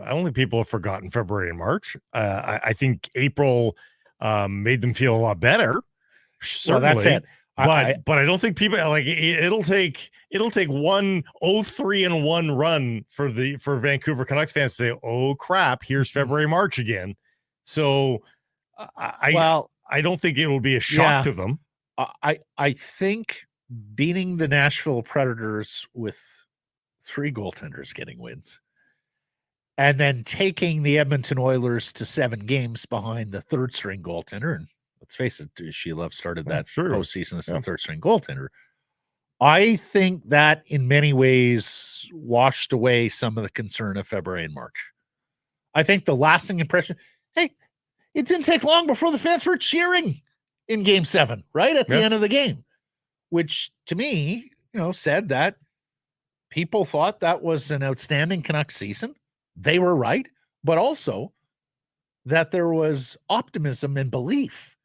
I don't think people have forgotten February and March. I think April made them feel a lot better. Certainly. Well, that's it. But I don't think people like it'll take 1-0-3-1 run for Vancouver Canucks fans to say, oh crap, here's February, March again. So I don't think it will be a shock to them. I think beating the Nashville Predators with 3 goaltenders getting wins, and then taking the Edmonton Oilers to 7 games behind the third string goaltender, and let's face it, Silovs started that postseason as the third string goaltender. I think that in many ways washed away some of the concern of February and March. I think the lasting impression, hey, it didn't take long before the fans were cheering in Game 7, right at the end of the game, which to me, said that people thought that was an outstanding Canucks season. They were right, but also that there was optimism and belief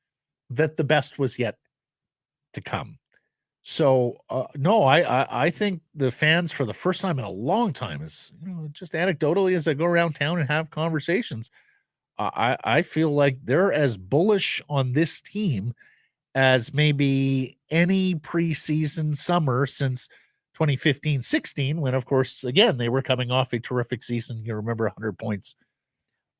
that the best was yet to come. So, no, I think the fans, for the first time in a long time, is just anecdotally as I go around town and have conversations, I feel like they're as bullish on this team as maybe any preseason summer since 2015-16, when, of course, again, they were coming off a terrific season. You remember 100 points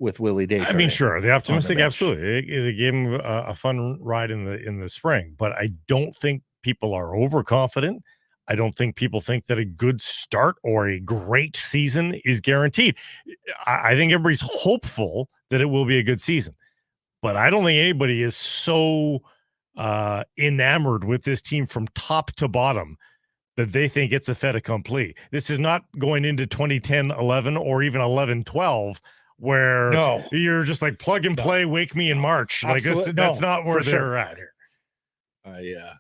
with Willie Desjardins. I mean, sure, the optimistic, absolutely. It gave him a fun ride in the spring, but I don't think people are overconfident. I don't think people think that a good start or a great season is guaranteed. I think everybody's hopeful that it will be a good season, but I don't think anybody is so enamored with this team from top to bottom that they think it's a fait accompli. This is not going into 2010-11 or even 11-12 where you're just like plug and play, wake me in March. Like that's not where they're at here. I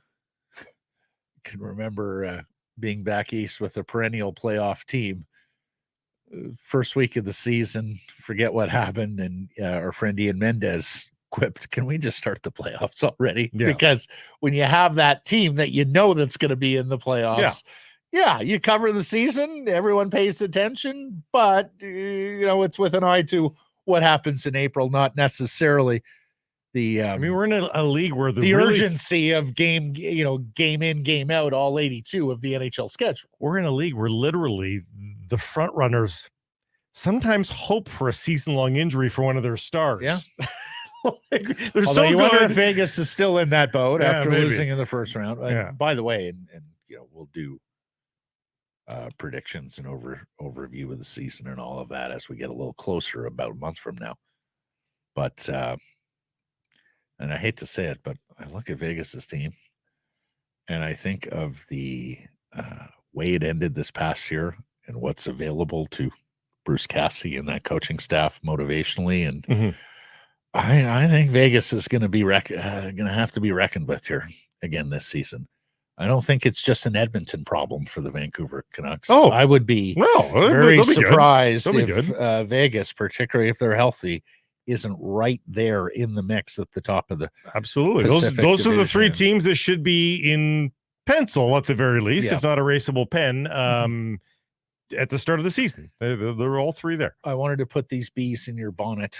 can remember being back east with a perennial playoff team. First week of the season, forget what happened, and our friend Ian Mendez quipped, "Can we just start the playoffs already?" Yeah. Because when you have that team that that's going to be in the playoffs, you cover the season, everyone pays attention, but it's with an eye to what happens in April, not necessarily the I mean, we're in a league where the urgency of game in, game out, all 82 of the NHL schedule. We're in a league where literally the front runners sometimes hope for a season-long injury for one of their stars. Yeah. They're so you good. wonder if Vegas is still in that boat after losing in the first round. By the way, and we'll do predictions and overview of the season and all of that as we get a little closer, about a month from now. But and I hate to say it, but I look at Vegas's team and I think of the way it ended this past year and what's available to Bruce Cassidy and that coaching staff motivationally, and I think Vegas is going to be going to have to be reckoned with here again this season. I don't think it's just an Edmonton problem for the Vancouver Canucks. I would be very surprised if Vegas, particularly if they're healthy, isn't right there in the mix at the top of the absolutely. Those are the 3 teams that should be in pencil at the very least, if not erasable pen. At the start of the season, they're all 3 there. I wanted to put these bees in your bonnet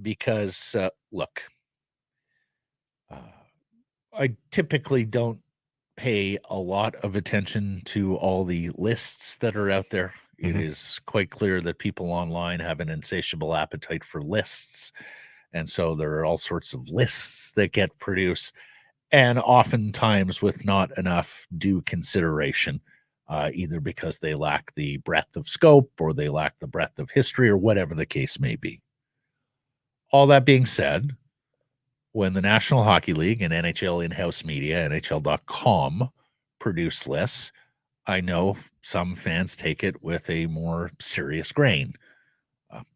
because look, I typically don't pay a lot of attention to all the lists that are out there. It is quite clear that people online have an insatiable appetite for lists. And so there are all sorts of lists that get produced, and oftentimes with not enough due consideration, either because they lack the breadth of scope or they lack the breadth of history or whatever the case may be. All that being said, when the National Hockey League and NHL in-house media, NHL.com, produce lists, I know some fans take it with a more serious grain.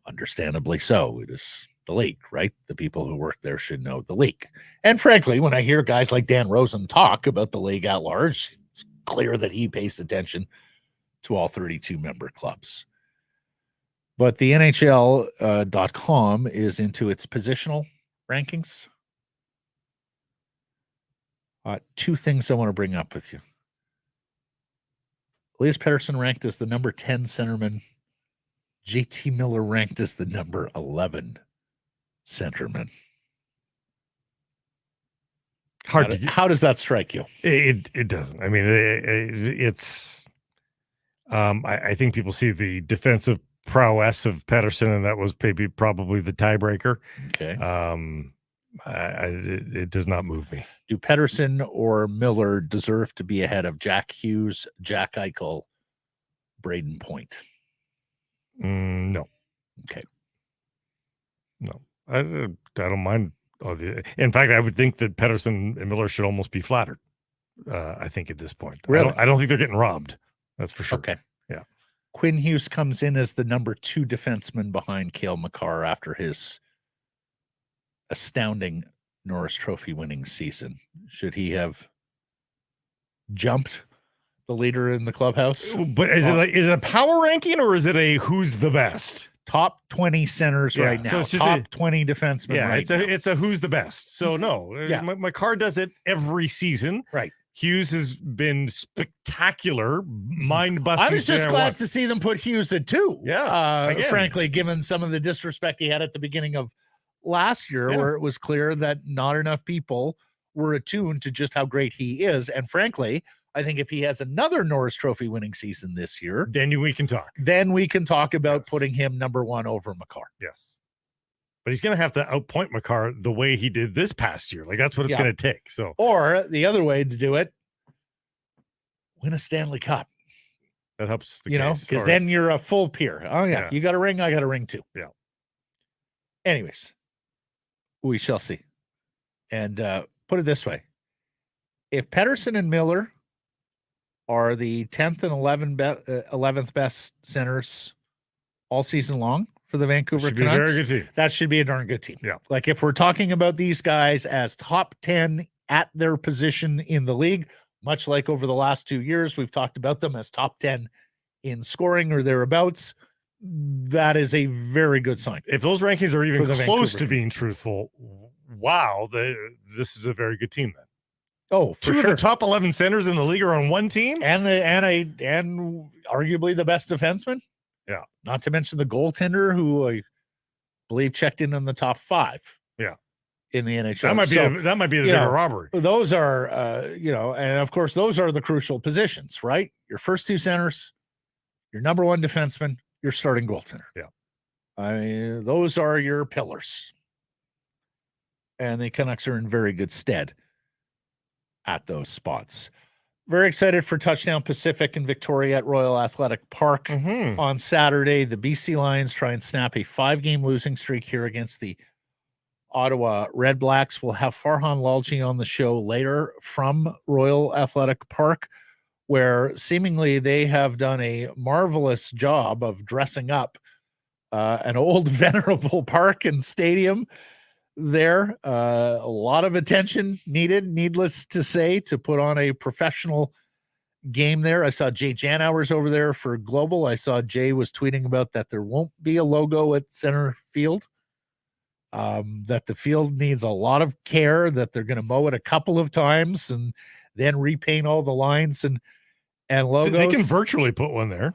Understandably so. It is the league, right? The people who work there should know the league. And frankly, when I hear guys like Dan Rosen talk about the league at large, it's clear that he pays attention to all 32 member clubs. But the NHL.com is into its positional rankings. 2 things I want to bring up with you. Elias Pettersson ranked as the number 10 centerman JT Miller ranked as the number 11 centerman. How does that strike you? It doesn't. I mean, it's. I think people see the defensive prowess of Pettersson, and that was probably the tiebreaker. Okay. It does not move me. Do Pettersson or Miller deserve to be ahead of Jack Hughes, Jack Eichel, Braden Point? No. Okay. No, I don't mind. In fact, I would think that Pettersson and Miller should almost be flattered. I think at this point, really? I don't think they're getting robbed. That's for sure. Okay. Yeah. Quinn Hughes comes in as the number 2 defenseman behind Cale Makar after his astounding Norris Trophy winning season. Should he have jumped the leader in the clubhouse? But is it a power ranking, or is it a who's the best? Top 20 centers right now. So it's top 20 defensemen. Yeah, right it's a who's the best. So no, my car does it every season. Right. Hughes has been spectacular, mind-busting. I was just glad to see them put Hughes at 2. Yeah. Frankly, given some of the disrespect he had at the beginning of last year, where it was clear that not enough people were attuned to just how great he is. And frankly, I think if he has another Norris Trophy winning season this year, then we can talk. Then we can talk about putting him number 1 over Makar. Yes. But he's going to have to outpoint Makar the way he did this past year. Like, that's what it's going to take. So, or the other way to do it, win a Stanley Cup. That helps the case. Because then you're a full peer. Oh, yeah. You got a ring. I got a ring too. Yeah. Anyways, we shall see. And put it this way. If Pettersson and Miller are the 10th and 11th best centers all season long for the Vancouver Canucks, a very good team. That should be a darn good team. Yeah. Like if we're talking about these guys as top 10 at their position in the league, much like over the last 2 years, we've talked about them as top 10 in scoring or thereabouts. That is a very good sign. If those rankings are even close to being truthful, wow, this is a very good team then. Oh, for Two sure. of the top 11 centers in the league are on one team, and arguably the best defenseman. Yeah, not to mention the goaltender, who I believe checked in on the top 5. Yeah, in the NHL. That might be the bigger robbery. Those are, and of course, those are the crucial positions, right? Your first 2 centers, your number 1 defenseman, your starting goaltender. Yeah, I mean, those are your pillars, and the Canucks are in very good stead at those spots. Very excited for Touchdown Pacific in Victoria at Royal Athletic Park on Saturday. The BC Lions try and snap a 5-game losing streak here against the Ottawa RedBlacks. We'll have Farhan Lalji on the show later from Royal Athletic Park, where seemingly they have done a marvelous job of dressing up an old venerable park and stadium there. A lot of attention needed, needless to say, to put on a professional game there. I saw Jay Janauer's over there for Global. I saw Jay was tweeting about that there won't be a logo at center field, that the field needs a lot of care, that they're going to mow it a couple of times and then repaint all the lines and logos. They can virtually put one there.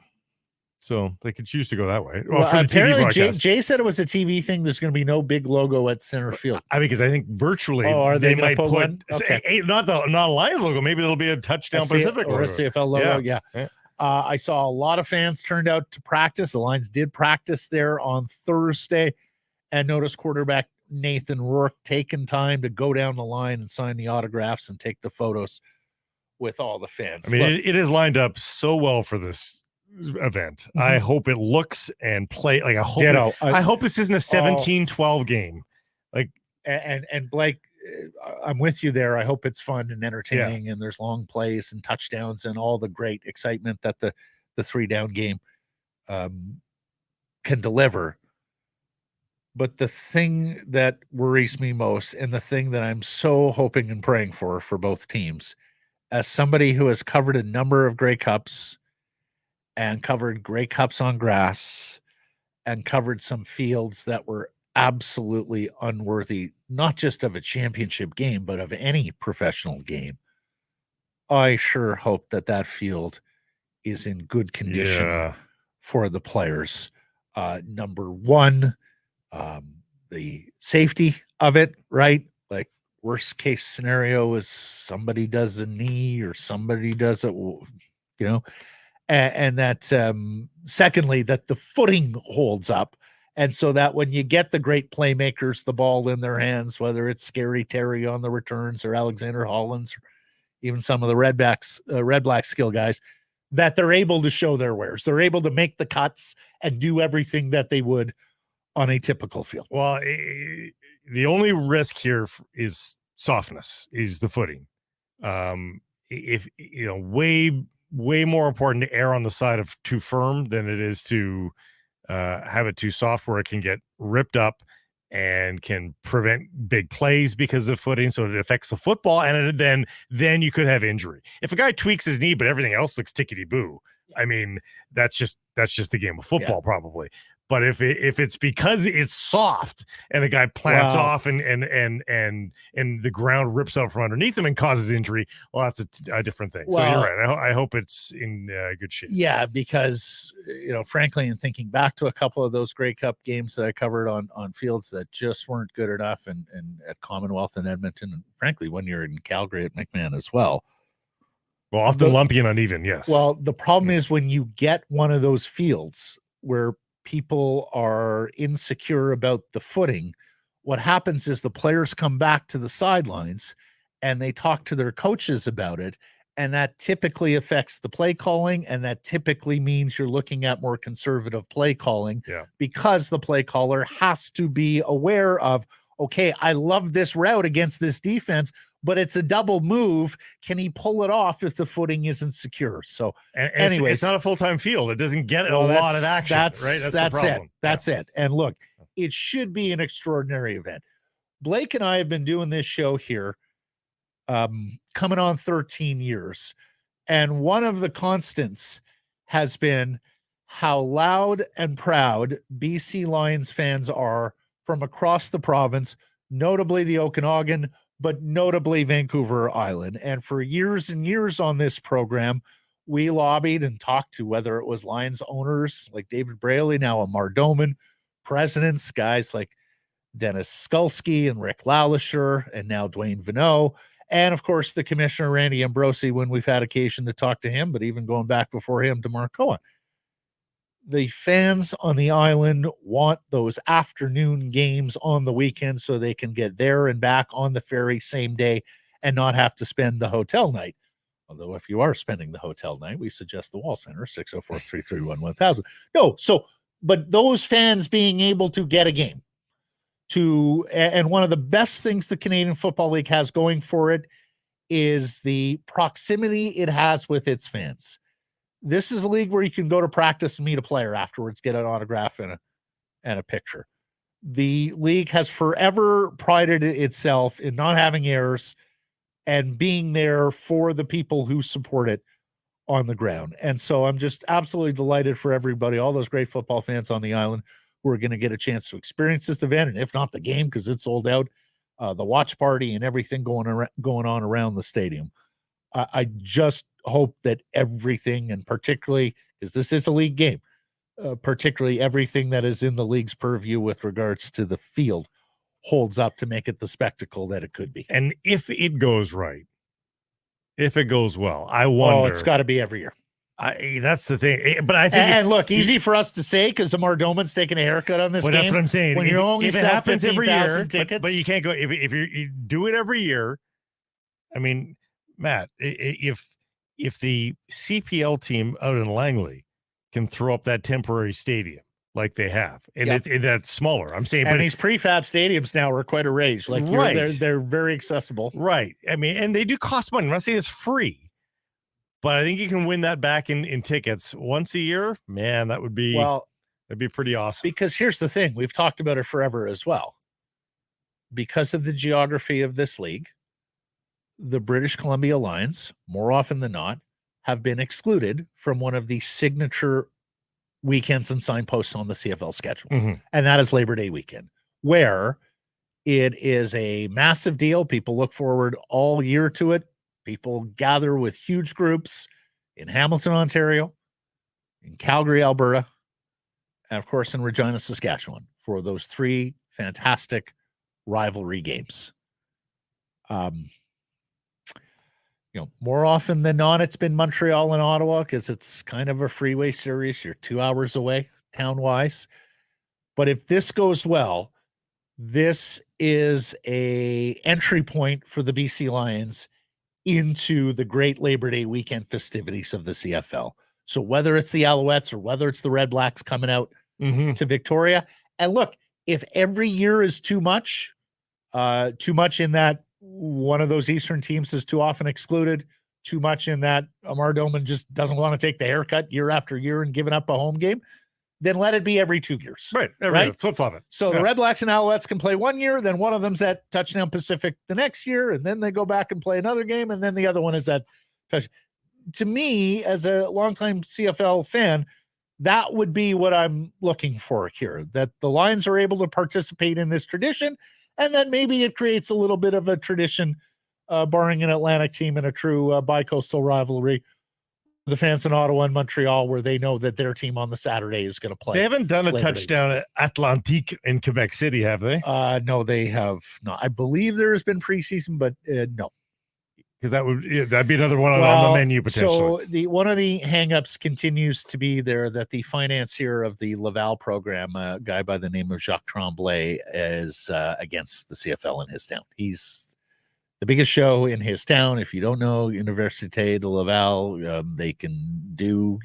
So they could choose to go that way. Well, apparently, Jay said it was a TV thing. There's going to be no big logo at center field. Because I think virtually, they might put one? Okay. not a Lions logo. Maybe there'll be a Touchdown Pacific or logo. a CFL logo. Yeah. I saw a lot of fans turned out to practice. The Lions did practice there on Thursday, and noticed quarterback Nathan Rourke taking time to go down the line and sign the autographs and take the photos with all the fans. I mean, it is lined up so well for this event. I hope it looks and play like I hope this isn't a 17-12 game. Like and Blake, I'm with you there. I hope it's fun and entertaining, and there's long plays and touchdowns and all the great excitement that the 3-down game can deliver. But the thing that worries me most, and the thing that I'm so hoping and praying for both teams, as somebody who has covered a number of Grey Cups and covered Grey Cups on grass and covered some fields that were absolutely unworthy, not just of a championship game, but of any professional game, I sure hope that field is in good condition for the players Number one, the safety of it, right? Like worst case scenario is somebody does a knee or somebody does it, and that secondly, that the footing holds up. And so that when you get the great playmakers, the ball in their hands, whether it's Scary Terry on the returns or Alexander Hollins, or even some of the RedBlacks skill guys, that they're able to show their wares. They're able to make the cuts and do everything that they would on a typical field. Well, the only risk here is softness, is the footing. If way more important to err on the side of too firm than it is to have it too soft, where it can get ripped up and can prevent big plays because of footing. So it affects the football, and then you could have injury. If a guy tweaks his knee, but everything else looks tickety boo, I mean, that's just the game of football, probably. But if it's because it's soft and the guy plants off and the ground rips out from underneath him and causes injury, well, that's a different thing. So you're right. I hope it's in good shape. Yeah, because frankly, in thinking back to a couple of those Grey Cup games that I covered on fields that just weren't good enough, and at Commonwealth in Edmonton, and frankly, when you're in Calgary at McMahon as well. Well, often lumpy and uneven, yes. Well, the problem is when you get one of those fields where people are insecure about the footing, what happens is the players come back to the sidelines and they talk to their coaches about it, and that typically affects the play calling, and that typically means you're looking at more conservative play calling, because the play caller has to be aware of, okay, I love this route against this defense, but it's a double move. Can he pull it off if the footing isn't secure? So, anyways, it's not a full-time field. It doesn't get a lot of action, right? That's the problem. That's it. And look, it should be an extraordinary event. Blake and I have been doing this show here coming on 13 years. And one of the constants has been how loud and proud BC Lions fans are from across the province, notably the Okanagan, but notably Vancouver Island. And for years and years on this program, we lobbied and talked to, whether it was Lions owners like David Braley, now Amar Doman, presidents, guys like Dennis Skulski and Rick Lalisher, and now Dwayne Vinneau, and of course the commissioner, Randy Ambrosi, when we've had occasion to talk to him, but even going back before him to Mark Cohen. The fans on the island want those afternoon games on the weekend so they can get there and back on the ferry same day and not have to spend the hotel night. Although if you are spending the hotel night, we suggest the Wall Center, 604-331-1000. No, but those fans being able to get a game and one of the best things the Canadian Football League has going for it is the proximity it has with its fans. This is a league where you can go to practice and meet a player afterwards, get an autograph and a picture. The league has forever prided itself in not having errors and being there for the people who support it on the ground. And so I'm just absolutely delighted for everybody, all those great football fans on the island who are going to get a chance to experience this event. And if not the game, because it's sold out, the watch party and everything going on around the stadium. I just hope that everything, and particularly because this is a league game, particularly everything that is in the league's purview with regards to the field, holds up to make it the spectacle that it could be. And if it goes right, if it goes well, I wonder. Oh, it's got to be every year. That's the thing. But I think, and look, easy for us to say because Amar Doman's taking a haircut on this game. That's what I'm saying. When you only if it happens every year, but you can't go if you do it every year. I mean, Matt, if the CPL team out in Langley can throw up that temporary stadium like they have, and that's smaller, I'm saying, and but these prefab stadiums now are quite a range. Like they're very accessible, right? I mean, and they do cost money. I'm not saying it's free, but I think you can win that back in tickets once a year. Man, that'd be pretty awesome. Because here's the thing: we've talked about it forever as well. Because of the geography of this league, the British Columbia Lions, more often than not, have been excluded from one of the signature weekends and signposts on the CFL schedule. Mm-hmm. And that is Labor Day weekend, where it is a massive deal. People look forward all year to it. People gather with huge groups in Hamilton, Ontario, in Calgary, Alberta, and of course in Regina, Saskatchewan, for those 3 fantastic rivalry games. More often than not, it's been Montreal and Ottawa because it's kind of a freeway series. You're 2 hours away town-wise. But if this goes well, this is a entry point for the BC Lions into the great Labor Day weekend festivities of the CFL. So whether it's the Alouettes or whether it's the RedBlacks coming out to Victoria, and look, if every year is too much in that one of those Eastern teams is too often excluded, too much in that Amar Doman just doesn't want to take the haircut year after year and giving up a home game, then let it be every 2 years. Right. Flip-flop it. So the RedBlacks and Alouettes can play 1 year, then one of them's at Touchdown Pacific the next year, and then they go back and play another game, and then the other one is at Touch. To me, as a longtime CFL fan, that would be what I'm looking for here, that the Lions are able to participate in this tradition, and then maybe it creates a little bit of a tradition, barring an Atlantic team and a true bi-coastal rivalry, the fans in Ottawa and Montreal, where they know that their team on the Saturday is going to play. They haven't done a touchdown at Atlantique in Quebec City, have they? No, they have not. I believe there has been preseason, but no. Because that'd be another one on the menu potentially. So one of the hangups continues to be there that the financier of the Laval program, a guy by the name of Jacques Tremblay, is against the CFL in his town. He's the biggest show in his town. If you don't know Université de Laval, they can do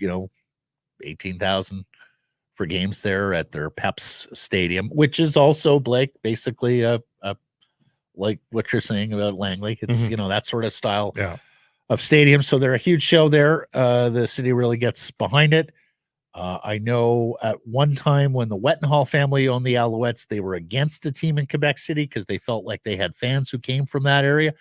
18,000 for games there at their Peps Stadium, which is also, Blake, basically a like what you're saying about Langley. It's that sort of style of stadium. So they're a huge show there. The city really gets behind it. I know at one time when the Wettenhall family owned the Alouettes, they were against the team in Quebec City because they felt like they had fans who came from that area.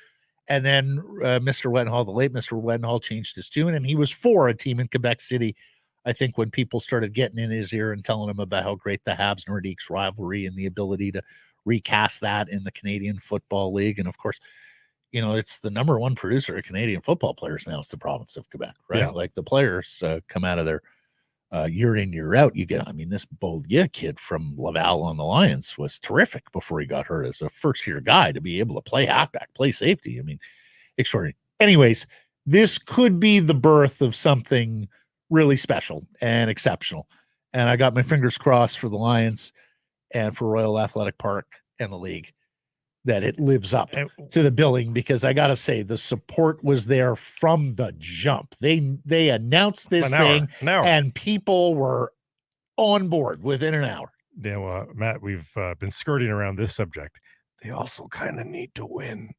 And then Mr. Wettenhall, the late Mr. Wettenhall, changed his tune, and he was for a team in Quebec City. I think when people started getting in his ear and telling him about how great the Habs Nordiques rivalry and the ability to recast that in the Canadian Football League. And of course, it's the number one producer of Canadian football players now. It's the province of Quebec, right? Yeah. Like the players come out of their year in, year out. This Beaulieu kid from Laval on the Lions was terrific before he got hurt as a first-year guy to be able to play halfback, play safety. Extraordinary. Anyways, this could be the birth of something really special and exceptional. And I got my fingers crossed for the Lions and for Royal Athletic Park and the league that it lives up to the billing, because I got to say the support was there from the jump. They announced this thing and people were on board within an hour. Now, Matt, we've been skirting around this subject. They also kind of need to win.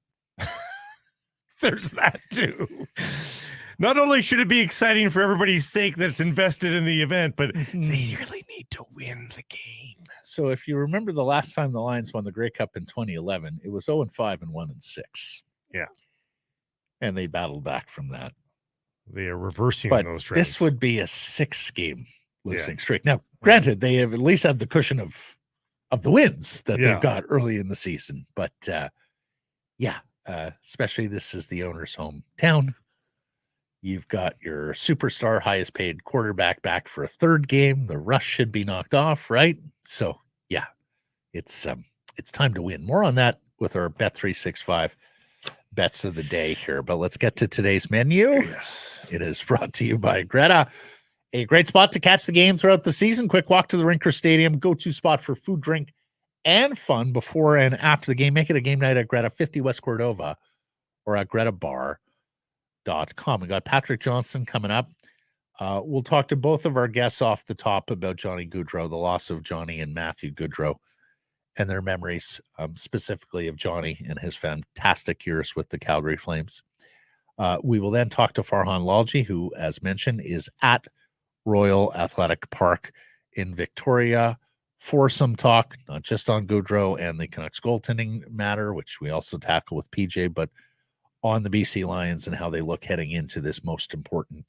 There's that too. Not only should it be exciting for everybody's sake that's invested in the event, but they really need to win the game. So if you remember the last time the Lions won the Grey Cup in 2011, it was 0-5 and 1-6. Yeah. And they battled back from that. They are reversing those trends. This would be a 6-game losing streak. Now, granted, they have at least had the cushion of the wins that they've got early in the season. But especially this is the owner's hometown. You've got your superstar, highest paid quarterback back for a third game. The rush should be knocked off, right? So, it's time to win. More on that with our Bet365 bets of the day here. But let's get to today's menu. Yes. It is brought to you by Greta. A great spot to catch the game throughout the season. Quick walk to the rink or stadium. Go-to spot for food, drink, and fun before and after the game. Make it a game night at Greta 50 West Cordova or at gretabar.com. We got Patrick Johnston coming up. We'll talk to both of our guests off the top about Johnny Gaudreau, the loss of Johnny and Matthew Gaudreau, and their memories, specifically of Johnny and his fantastic years with the Calgary Flames. We will then talk to Farhan Lalji, who, as mentioned, is at Royal Athletic Park in Victoria for some talk, not just on Gaudreau and the Canucks goaltending matter, which we also tackle with PJ, but on the BC Lions and how they look heading into this most important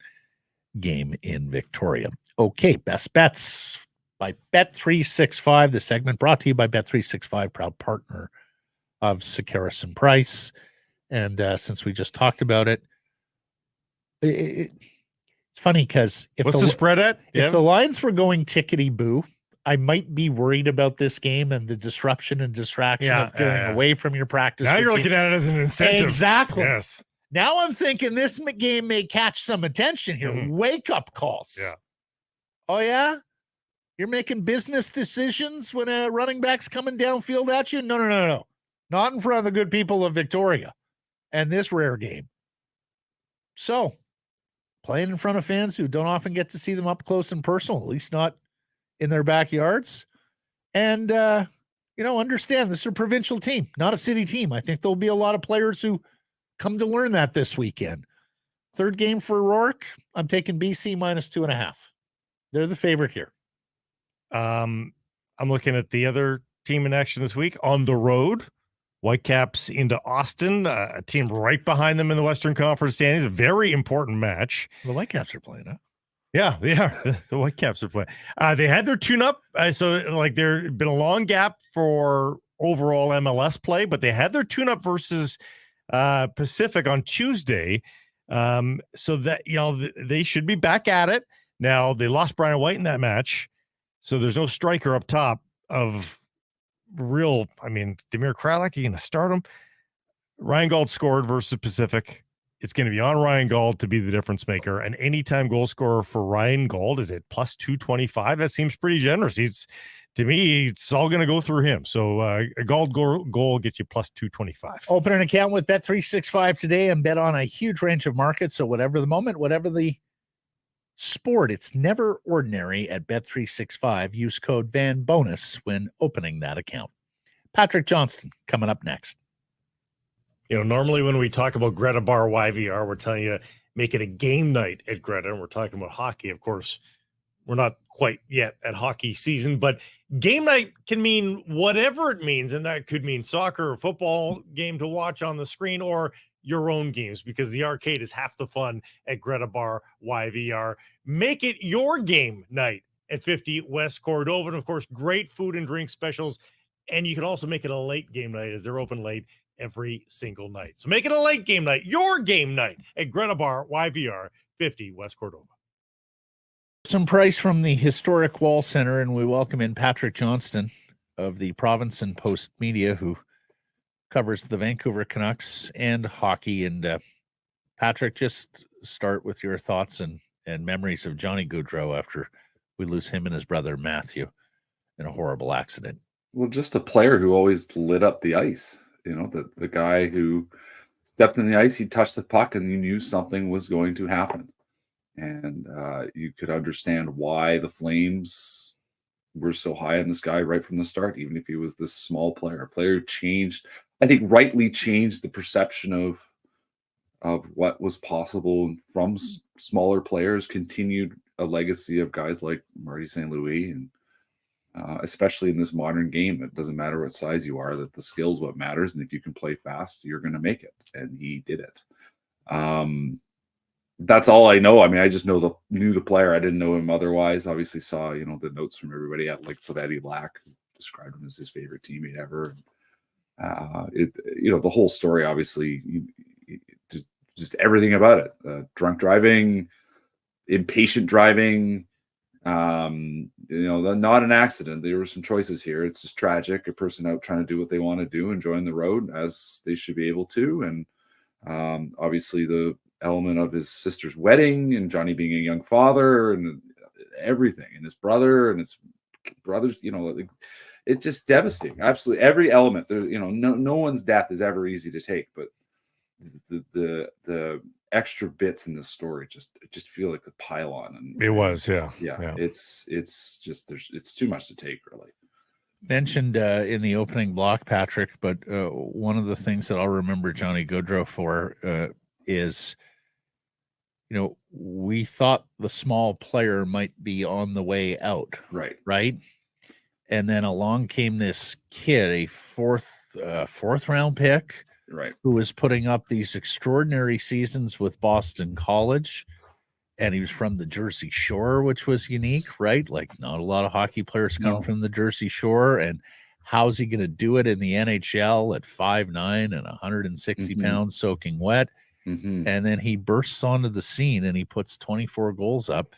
game in Victoria. Okay, best bets by Bet365. The segment brought to you by Bet365, proud partner of Sekeres and Price. And since we just talked about it, it's funny because what's the spread at? If the Lions were going tickety-boo I might be worried about this game and the disruption and distraction of going away from your practice. Now you're looking at it as an incentive. Exactly. Yes. Now I'm thinking this game may catch some attention here. Wake up calls. Yeah. Oh, yeah? You're making business decisions when a running back's coming downfield at you? No. Not in front of the good people of Victoria and this rare game. So, playing in front of fans who don't often get to see them up close and personal, at least not in their backyards. And, understand this is a provincial team, not a city team. I think there'll be a lot of players who come to learn that this weekend. Third game for Rourke. I'm taking BC -2.5. They're the favorite here. I'm looking at the other team in action this week on the road. Whitecaps into Austin, a team right behind them in the Western Conference standings. A very important match. The Whitecaps are playing, huh? Yeah, they are. The Whitecaps are playing. They had their tune-up, so there been a long gap for overall MLS play, but they had their tune-up versus Pacific on Tuesday, so that they should be back at it. Now they lost Brian White in that match, so there's no striker up top of real. I mean, Demir Kralak, you gonna start him? Ryan Gauld scored versus Pacific. It's going to be on Ryan Gauld to be the difference maker. An anytime goal scorer for Ryan Gauld is at +225. That seems pretty generous. To me, it's all going to go through him. So a Gauld goal gets you +225. Open an account with Bet365 today and bet on a huge range of markets. So whatever the moment, whatever the sport, it's never ordinary at Bet365. Use code VANBONUS when opening that account. Patrick Johnston coming up next. Normally when we talk about Greta Bar YVR, we're telling you to make it a game night at Greta, and we're talking about hockey. Of course, we're not quite yet at hockey season, but game night can mean whatever it means, and that could mean soccer or football game to watch on the screen or your own games, because the arcade is half the fun at Greta Bar YVR. Make it your game night at 50 West Cordova. And, of course, great food and drink specials, and you can also make it a late game night as they're open late every single night. So make it a late game night, your game night at Greta Bar YVR, 50 West Cordova. Some Price from the historic Wall Center, and we welcome in Patrick Johnston of the Province and Post Media, who covers the Vancouver Canucks and hockey. And Patrick, just start with your thoughts and memories of Johnny Gaudreau after we lose him and his brother Matthew in a horrible accident. Well, just a player who always lit up the ice. The guy who stepped in the ice, he touched the puck, and you knew something was going to happen. And you could understand why the Flames were so high in this guy right from the start, even if he was this small player. A player changed, I think rightly changed the perception of what was possible from smaller players, continued a legacy of guys like Marty St. Louis, and especially in this modern game, it doesn't matter what size you are, that the skill's what matters. And if you can play fast, you're going to make it. And he did it. That's all I know. I mean, I just knew the player. I didn't know him otherwise. Obviously saw, the notes from everybody at like Eddie Lack, who described him as his favorite teammate ever. The whole story, obviously, just everything about it. Drunk driving, impatient driving, not an accident. There were some choices here. It's just tragic. A person out trying to do what they want to do, enjoying the road as they should be able to. And obviously the element of his sister's wedding and Johnny being a young father and everything, and his brother and his brothers, it's just devastating. Absolutely every element there. No one's death is ever easy to take, but the extra bits in this story just feel like a pile on. And it was, yeah. It's just it's too much to take, really. Mentioned in the opening block, Patrick, but one of the things that I'll remember Johnny Gaudreau for is, we thought the small player might be on the way out, right, and then along came this kid, a fourth round pick. Right. Who was putting up these extraordinary seasons with Boston College, and he was from the Jersey Shore, which was unique, right? Like not a lot of hockey players come from the Jersey Shore, and how's he going to do it in the NHL at 5'9" and 160 pounds soaking wet? And then he bursts onto the scene and he puts 24 goals up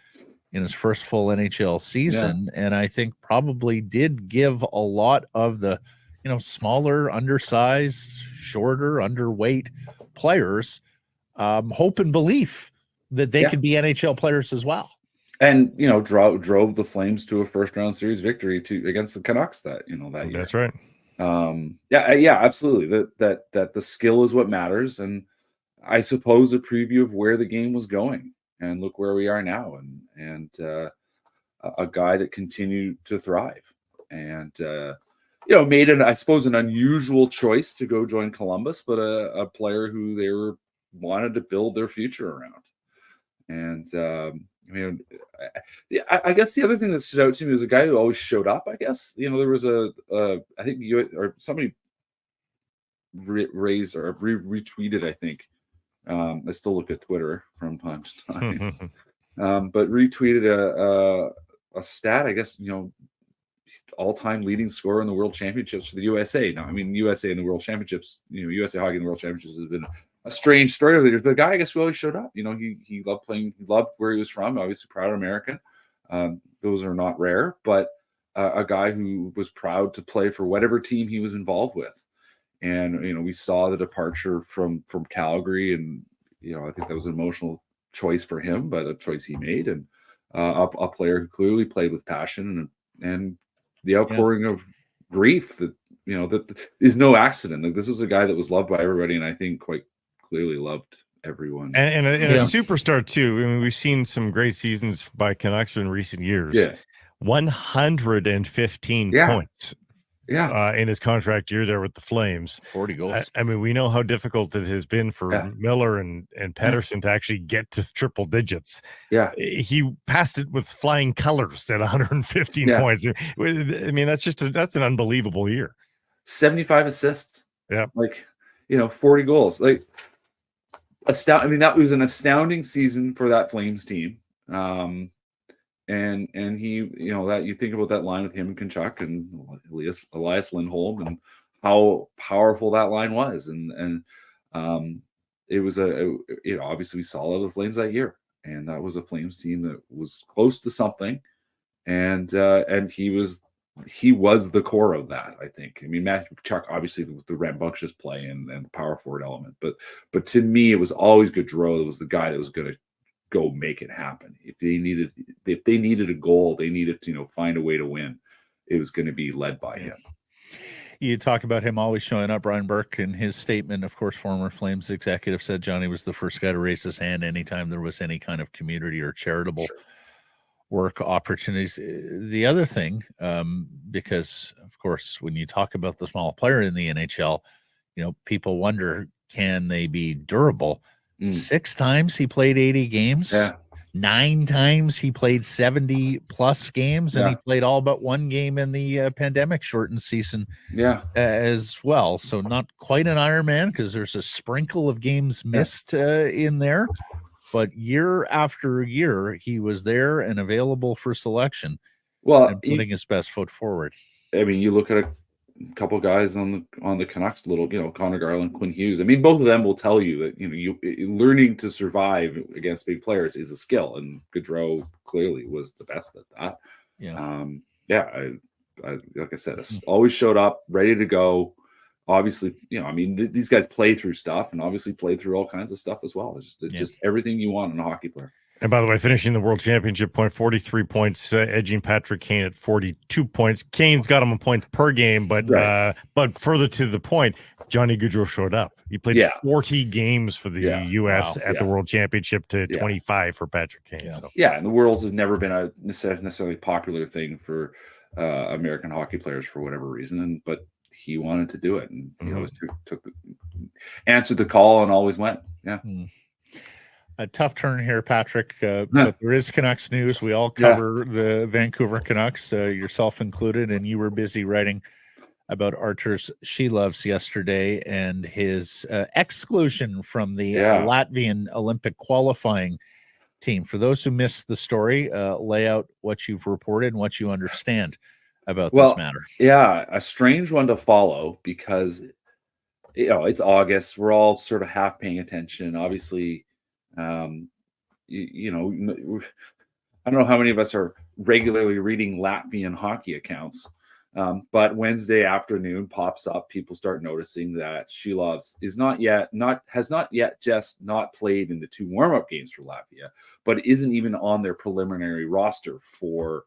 in his first full NHL season, and I think probably did give a lot of the, smaller, undersized, shorter, underweight players hope and belief that they could be NHL players as well. And drove the Flames to a first-round series victory against the Canucks that year. That's right. Absolutely. That the skill is what matters, and I suppose a preview of where the game was going. And look where we are now, and a guy that continued to thrive, and made I suppose an unusual choice to go join Columbus, but a player who they wanted to build their future around. And I guess the other thing that stood out to me was a guy who always showed up. I guess there was I think somebody raised or retweeted. I think I still look at Twitter from time to time, but retweeted a stat. I guess all-time leading scorer in the World Championships for the USA. Now, I mean, USA in the World Championships. USA hockey in the World Championships has been a strange story over the years, but a guy I guess who always showed up. He loved playing. He loved where he was from. Obviously, proud American. Those are not rare, but a guy who was proud to play for whatever team he was involved with. And we saw the departure from Calgary, and I think that was an emotional choice for him, but a choice he made, and a player who clearly played with passion and the outpouring of grief that that is no accident. Like, this was a guy that was loved by everybody, and I think quite clearly loved everyone, and a superstar too. I mean, we've seen some great seasons by Canucks in recent years. 115 points. In his contract year there with the Flames, 40 goals. I mean, we know how difficult it has been for Miller and Pettersson to actually get to triple digits. He passed it with flying colors at 115 points. I mean, that's an unbelievable year. 75 assists. 40 goals. Like, I mean, that was an astounding season for that Flames team. And he, that you think about that line with him and Tkachuk and Elias Lindholm, and how powerful that line was, and it was obviously we saw a lot of the Flames that year, and that was a Flames team that was close to something, and he was the core of that. I think. I mean, Matthew Tkachuk obviously with the rambunctious play and the power forward element, but to me it was always Gaudreau that was the guy that was going to go make it happen. If they needed a goal, they needed to find a way to win. It was going to be led by him. You talk about him always showing up. Brian Burke, in his statement, of course, former Flames executive, said Johnny was the first guy to raise his hand anytime there was any kind of community or charitable work opportunities. The other thing, because of course, when you talk about the small player in the NHL, people wonder, can they be durable? 6 times he played 80 games. 9 times he played 70 plus games, and he played all but 1 game in the pandemic shortened season as well. So not quite an Iron Man, because there's a sprinkle of games missed in there, but year after year he was there and available for selection. And putting his best foot forward. I mean, you look at a couple guys on the Canucks, Connor Garland, Quinn Hughes. I mean, both of them will tell you that you learning to survive against big players is a skill, and Gaudreau clearly was the best at that. I like I said, always showed up ready to go. Obviously, I mean, these guys play through stuff, and obviously play through all kinds of stuff as well. It's just everything you want in a hockey player. And by the way, finishing the World Championship point, 43 points, edging Patrick Kane at 42 points. Kane's got him a point per game, but further to the point, Johnny Gaudreau showed up. He played 40 games for the U.S. at the World Championship to 25 for Patrick Kane. And the Worlds has never been a necessarily popular thing for American hockey players for whatever reason, but he wanted to do it, and he always answered the call and always went. A tough turn here, Patrick, but there is Canucks news. We all cover the Vancouver Canucks, yourself included, and you were busy writing about Arturs Silovs yesterday and his exclusion from the Latvian Olympic qualifying team. For those who missed the story, lay out what you've reported and what you understand about this matter. A strange one to follow, because it's August. We're all sort of half paying attention. Obviously, I I don't know how many of us are regularly reading Latvian hockey accounts, but Wednesday afternoon pops up. People start noticing that Silovs has not yet just not played in the 2 warm-up games for Latvia, but isn't even on their preliminary roster for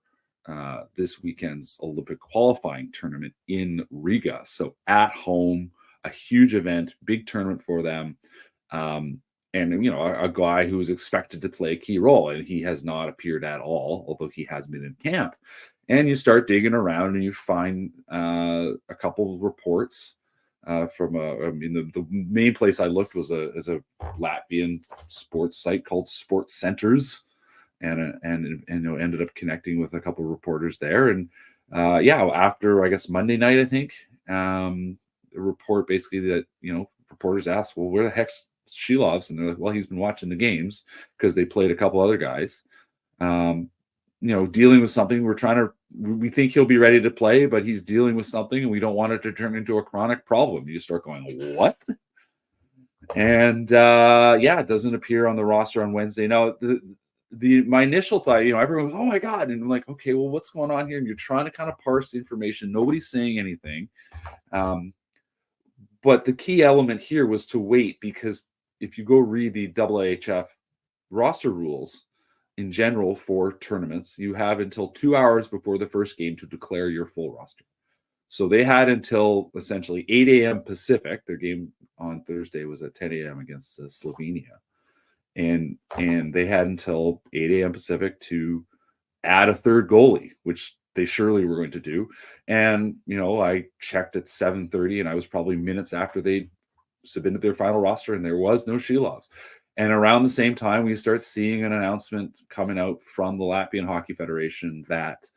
this weekend's Olympic qualifying tournament in Riga. So at home, a huge event, big tournament for them. And, a guy who is expected to play a key role, and he has not appeared at all, although he has been in camp. And you start digging around and you find a couple of reports from the main place I looked was a Latvian sports site called Sports Centers, and ended up connecting with a couple of reporters there. And after I guess Monday night, I think the report basically that reporters asked, well, where the heck's Silovs? And they're like, well, he's been watching the games because they played a couple other guys. Dealing with something. We think he'll be ready to play, but he's dealing with something and we don't want it to turn into a chronic problem. You start going, what? And it doesn't appear on the roster on Wednesday. Now, my initial thought, everyone was, oh my God. And I'm like, okay, well, what's going on here? And you're trying to kind of parse the information. Nobody's saying anything. But the key element here was to wait, because if you go read the AAHF roster rules in general for tournaments, you have until 2 hours before the first game to declare your full roster. So they had until essentially 8 a.m. Pacific. Their game on Thursday was at 10 a.m. against Slovenia. And they had until 8 a.m. Pacific to add a third goalie, which they surely were going to do. And, I checked at 7:30 and I was probably minutes after they submitted their final roster and there was no Silovs. And around the same time, we start seeing an announcement coming out from the Latvian Hockey Federation that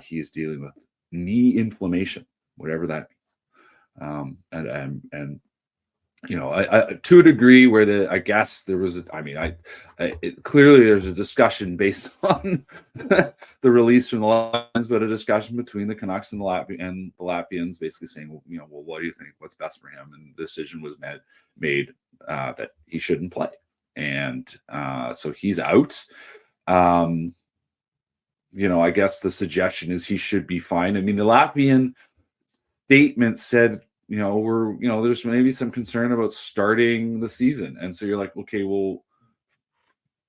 he's dealing with knee inflammation, whatever that means. I to a degree where I guess there was, clearly there's a discussion based on the release from the Lions, but a discussion between the Canucks and the Latvians, basically saying, well, what do you think? What's best for him? And the decision was made that he shouldn't play, and so he's out. I guess the suggestion is he should be fine. I mean, the Latvian statement said, there's maybe some concern about starting the season. And so you're like, okay, well,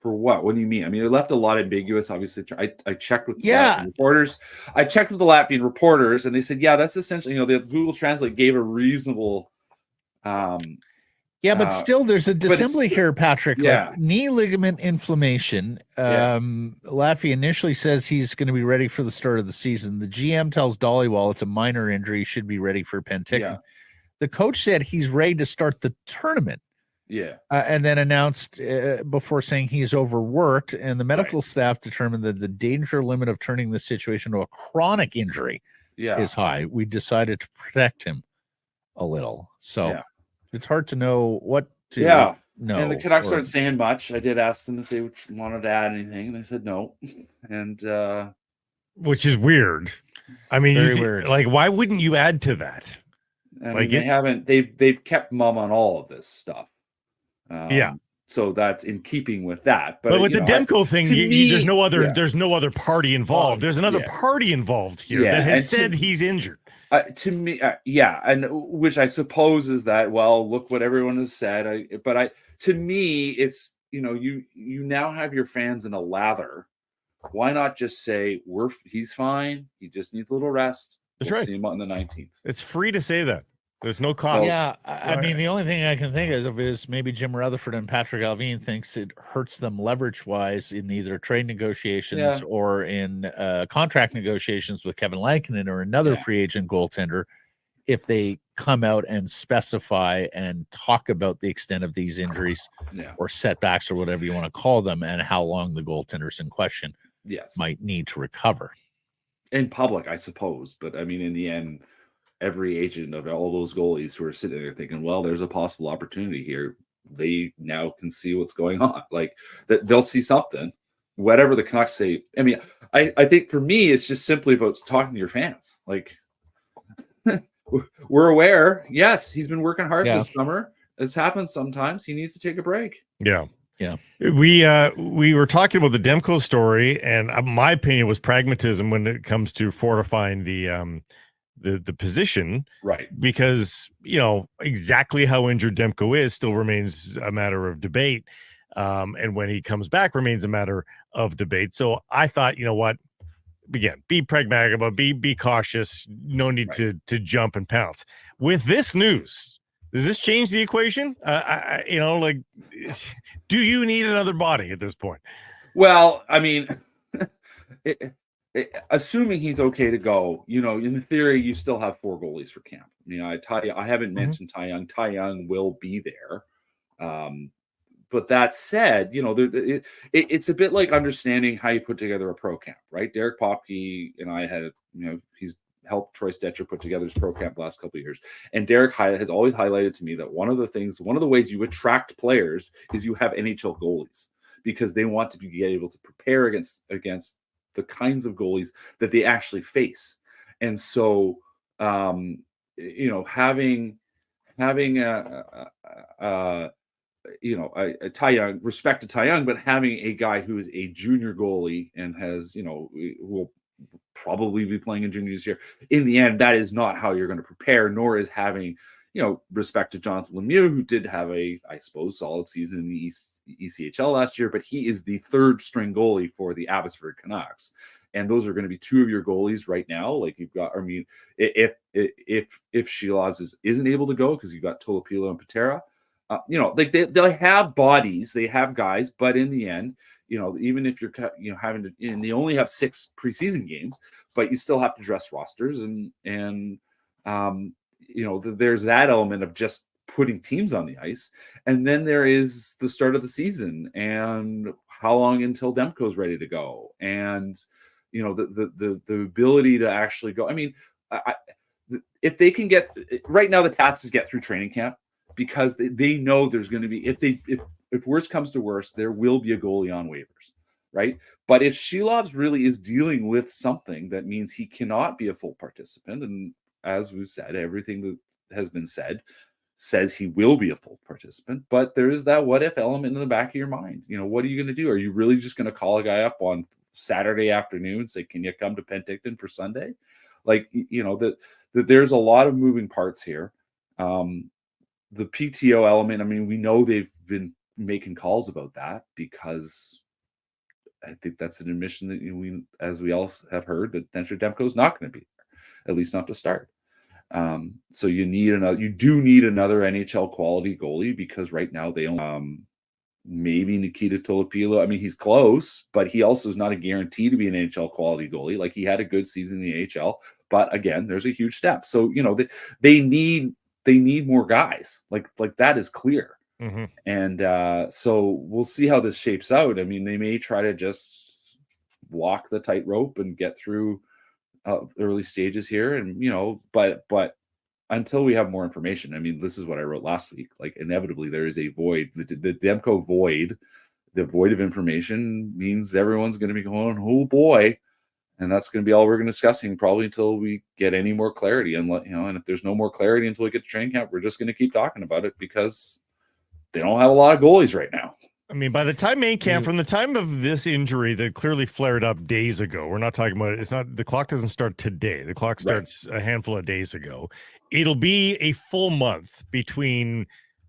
for what? What do you mean? I mean, it left a lot ambiguous. Obviously, I checked with the Latvian reporters. I checked with the Latvian reporters, and they said, yeah, that's essentially, the Google Translate gave a reasonable. But still, there's a dissembly here, Patrick. Yeah. Like knee ligament inflammation. Latvia initially says he's going to be ready for the start of the season. The GM tells Dhaliwal it's a minor injury, should be ready for Penticton. Yeah. The coach said he's ready to start the tournament. Yeah. And then announced before saying he's overworked, and the medical staff determined that the danger limit of turning this situation to a chronic injury is high. We decided to protect him a little. So it's hard to know what to know. And the Canucks aren't saying much. I did ask them if they wanted to add anything, and they said no. And which is weird. I mean, weird. Like, why wouldn't you add to that? I mean, they haven't. They've kept mum on all of this stuff. So that's in keeping with that. But with the Demko thing, there's no other party involved. There's another party involved here that has said he's injured. To me, and which I suppose is that, well, look what everyone has said. To me, it's you now have your fans in a lather. Why not just say he's fine? He just needs a little rest. We'll see him on the 19th. It's free to say that. There's no cost. Yeah, I mean, the only thing I can think of is maybe Jim Rutherford and Patrick Alvin thinks it hurts them leverage-wise in either trade negotiations or in contract negotiations with Kevin Lankinen or another free agent goaltender if they come out and specify and talk about the extent of these injuries or setbacks or whatever you want to call them and how long the goaltenders in question might need to recover. In public, I suppose. But, I mean, in the end, every agent of all those goalies who are sitting there thinking, well, there's a possible opportunity here. They now can see what's going on. Like that, they'll see something, whatever the Canucks say. I mean, I think for me, it's just simply about talking to your fans. Like we're aware. Yes, he's been working hard this summer. It's happened sometimes. He needs to take a break. Yeah. Yeah. We were talking about the Demko story, and my opinion was pragmatism when it comes to fortifying the position, Right. because exactly how injured Demko is still remains a matter of debate, and when he comes back remains a matter of debate. So I thought, what, again, be pragmatic about, be cautious, no need Right. to jump and pounce. With this news, does this change the equation? Do you need another body at this point? Well, I mean, assuming he's okay to go, in theory, you still have 4 goalies for camp. I haven't mentioned Ty Young. Ty Young will be there. But that said, it's a bit like understanding how you put together a pro camp, right? Derek Popke and I had, he's helped Troy Stetcher put together his pro camp the last couple of years. And Derek has always highlighted to me that one of the ways you attract players is you have NHL goalies, because they want to be able to prepare against the kinds of goalies that they actually face. And so, having a Ty Young, respect to Ty Young, but having a guy who is a junior goalie and has, will probably be playing in juniors here. In the end, that is not how you're going to prepare, nor is having, respect to Jonathan Lemieux, who did have I suppose, solid season in the ECHL last year, but he is the 3rd string goalie for the Abbotsford Canucks. And those are going to be 2 of your goalies right now. Like you've got, if Silovs isn't able to go, because you've got Tolopilo and Patera, they have bodies, they have guys, but in the end, even if you're having to, and they only have 6 preseason games, but you still have to dress rosters, and there's that element of just putting teams on the ice, and then there is the start of the season and how long until Demko's ready to go, and the ability to actually go. If they can get right now, the task is get through training camp, because they know there's going to be, if worse comes to worse, there will be a goalie on waivers, right? But if Silovs really is dealing with something that means he cannot be a full participant, and as we've said, everything that has been said says he will be a full participant, but there is that what if element in the back of your mind. What are you going to do? Are you really just going to call a guy up on Saturday afternoon and say, can you come to Penticton for Sunday? That there's a lot of moving parts here. The PTO element, we know they've been making calls about that, because I think that's an admission that as we all have heard, that Denver Demko is not going to be there, at least not to start. So you do need another NHL quality goalie, because right now they only, maybe Nikita Tolopilo. He's close, but he also is not a guarantee to be an NHL quality goalie. Like, he had a good season in the AHL, but again, there's a huge step. So they need more guys. Like that is clear. Mm-hmm. And so we'll see how this shapes out. They may try to just walk the tightrope and get through early stages here, and but until we have more information, this is what I wrote last week. Like, inevitably there is a void. The Demko void, the void of information, means everyone's going to be going, oh boy. And that's going to be all we're going to be discussing probably until we get any more clarity. And if there's no more clarity until we get to training camp, we're just going to keep talking about it, because they don't have a lot of goalies right now. By the time main camp, from the time of this injury that clearly flared up days ago, we're not talking about it. It's not, the clock doesn't start today. The clock starts a handful of days ago. It'll be a full month between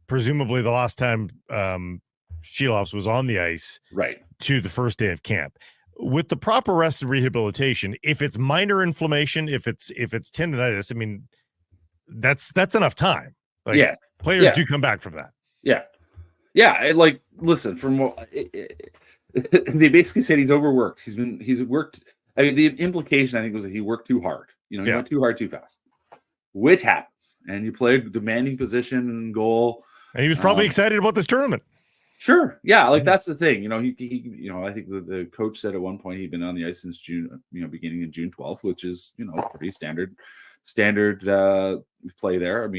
presumably the last time Silovs was on the ice, right, to the first day of camp. With the proper rest and rehabilitation, if it's minor inflammation, if it's tendonitis, that's enough time. Players do come back from that. Yeah. Listen, from what they basically said, he's overworked. He's worked. The implication, I think, was that he worked too hard. He went too hard, too fast, which happens. And you play a demanding position and goal. And he was probably excited about this tournament. Sure. Yeah. That's the thing. He I think the coach said at one point he'd been on the ice since June, beginning in June 12th, which is, pretty standard play there.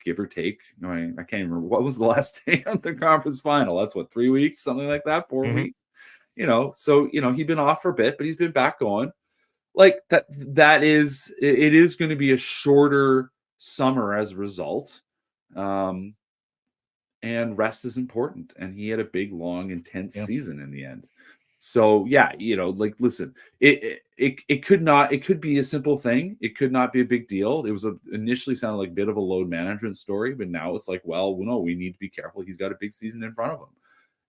Give or take. I can't even remember what was the last day of the conference final. That's what, 3 weeks, something like that, 4 weeks. So he'd been off for a bit, but he's been back going. Like it is going to be a shorter summer as a result. And and rest is important. And he had a big, long, intense Yeah. season in the end. So yeah, like, listen, it could be a simple thing. It could not be a big deal. It was initially sounded like a bit of a load management story, but now it's like, well, no, we need to be careful. He's got a big season in front of him.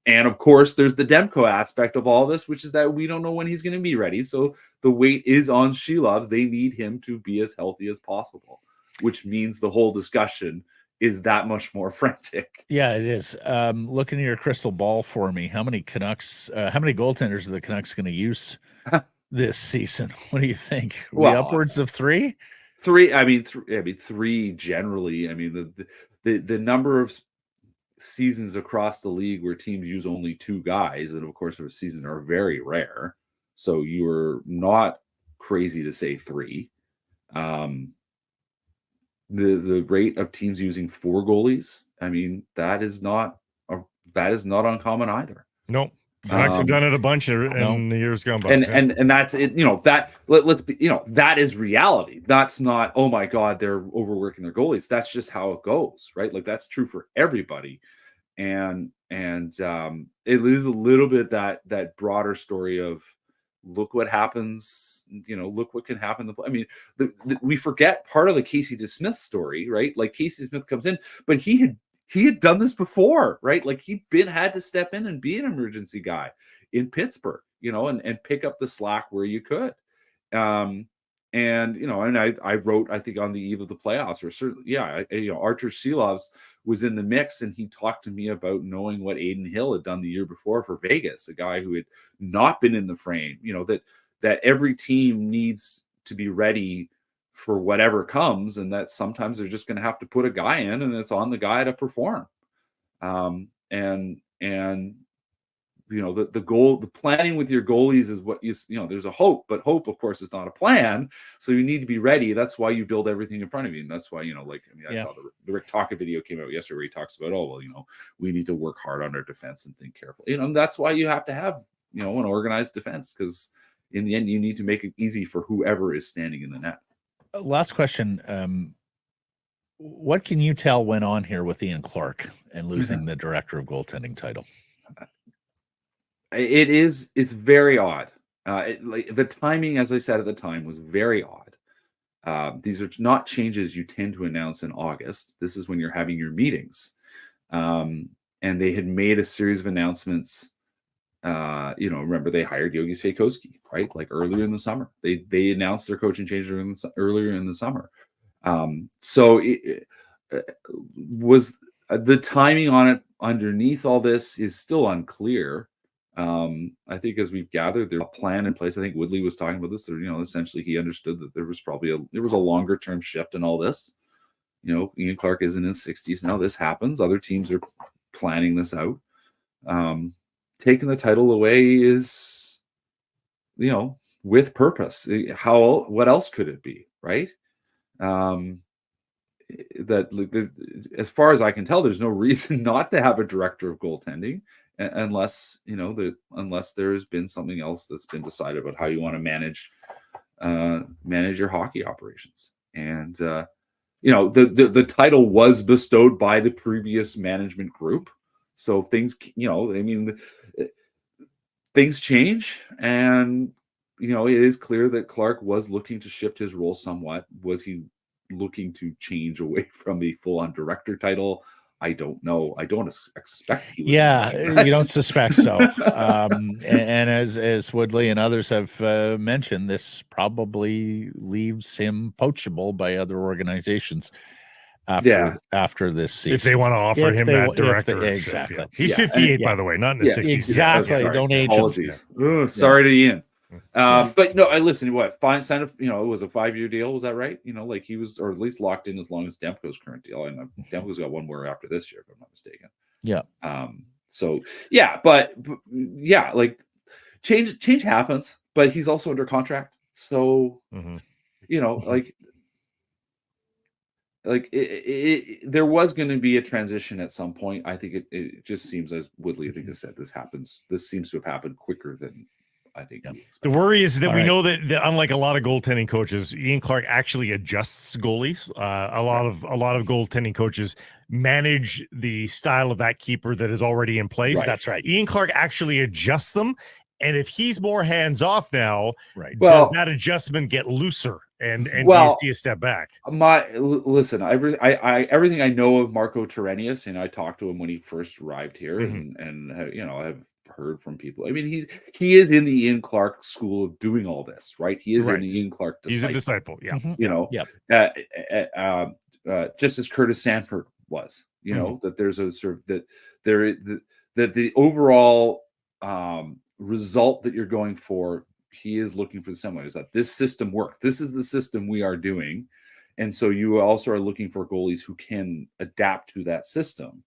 And of course, there's the Demko aspect of all this, which is that we don't know when he's going to be ready. So the weight is on Silovs. They need him to be as healthy as possible, which means the whole discussion is that much more frantic. Yeah, it is. Looking at your crystal ball for me, how many goaltenders are the Canucks going to use this season? What do you think? Are we upwards of 3? 3. I mean, 3 generally. I mean, the number of seasons across the league where teams use only 2 guys, and of course, their seasons are very rare. So you're not crazy to say 3. The rate of teams using 4 goalies, I mean, that is not uncommon either. Nope. Canucks have done it a bunch in the years gone by. And that's it, that let's be, that is reality. That's not, oh my God, they're overworking their goalies. That's just how it goes, right? Like, that's true for everybody. And it is a little bit that broader story of, look what happens, look what can happen. I mean, we forget part of the Casey DeSmith story, right? Like, Casey Smith comes in, but he had done this before, right? Like, he'd had to step in and be an emergency guy in Pittsburgh, and pick up the slack where you could. And I wrote, I think on the eve of the playoffs, or certainly, Arturs Silovs was in the mix, and he talked to me about knowing what Aiden Hill had done the year before for Vegas, a guy who had not been in the frame, that every team needs to be ready for whatever comes, and that sometimes they're just going to have to put a guy in, and it's on the guy to perform. The planning with your goalies is what there's a hope, but hope, of course, is not a plan. So you need to be ready. That's why you build everything in front of you. And that's why, I saw the Rick Taka video came out yesterday where he talks about, we need to work hard on our defense and think carefully. And that's why you have to have, an organized defense, because in the end, you need to make it easy for whoever is standing in the net. Last question. What can you tell went on here with Ian Clark and losing the director of goaltending title? It's very odd. The timing, as I said at the time, was very odd. These are not changes you tend to announce in August. This is when you're having your meetings. And they had made a series of announcements. Remember, they hired Yogi Svejkoski, right? Like, earlier in the summer. They announced their coaching change earlier in the summer. So it was the timing on it underneath all this is still unclear. I think, as we've gathered, there's a plan in place. I think Woodley was talking about this. Essentially, he understood that there was probably a longer term shift in all this. Ian Clark is in his 60s now. This happens. Other teams are planning this out. Taking the title away is, with purpose. What else could it be, right? As far as I can tell, there's no reason not to have a director of goaltending, unless there has been something else that's been decided about how you want to manage your hockey operations. And the title was bestowed by the previous management group, so things things change, and it is clear that Clark was looking to shift his role somewhat. Was he looking to change away from the full-on director title? I don't know. I don't expect he would. Yeah, you don't suspect so. And as Woodley and others have mentioned, this probably leaves him poachable by other organizations after this season. If they want to offer him that director. Exactly. Yeah. He's 58, by the way, not in his 60s. Exactly. Don't age Apologies. Sorry to Ian. But no, I listen. Fine sign of it was a 5-year deal. Was that right? Like, he was, or at least locked in as long as Demko's current deal. And Demko's got one more after this year, if I'm not mistaken. Yeah. So yeah, but yeah, like, change happens, but he's also under contract. So there was going to be a transition at some point. I think it just seems, as Woodley, I think, has said, this seems to have happened quicker than I think. Yeah. The worry is that All we right. know that unlike a lot of goaltending coaches, Ian Clark actually adjusts goalies. A lot of goaltending coaches manage the style of that keeper that is already in place. Right. That's right. Ian Clark actually adjusts them, and if he's more hands off now, Right. does that adjustment get looser? And do you see a step back? Listen, everything I know of Marco Terenius, and I talked to him when he first arrived here, and I've heard from people. I mean, he is in the Ian Clark school of doing all this, right? He is in the Ian Clark disciple. He's a disciple, yeah. Just as Curtis Sanford was, that there's a sort of that the overall result that you're going for. He is looking for the similarities that this system works. This is the system we are doing. And so you also are looking for goalies who can adapt to that system.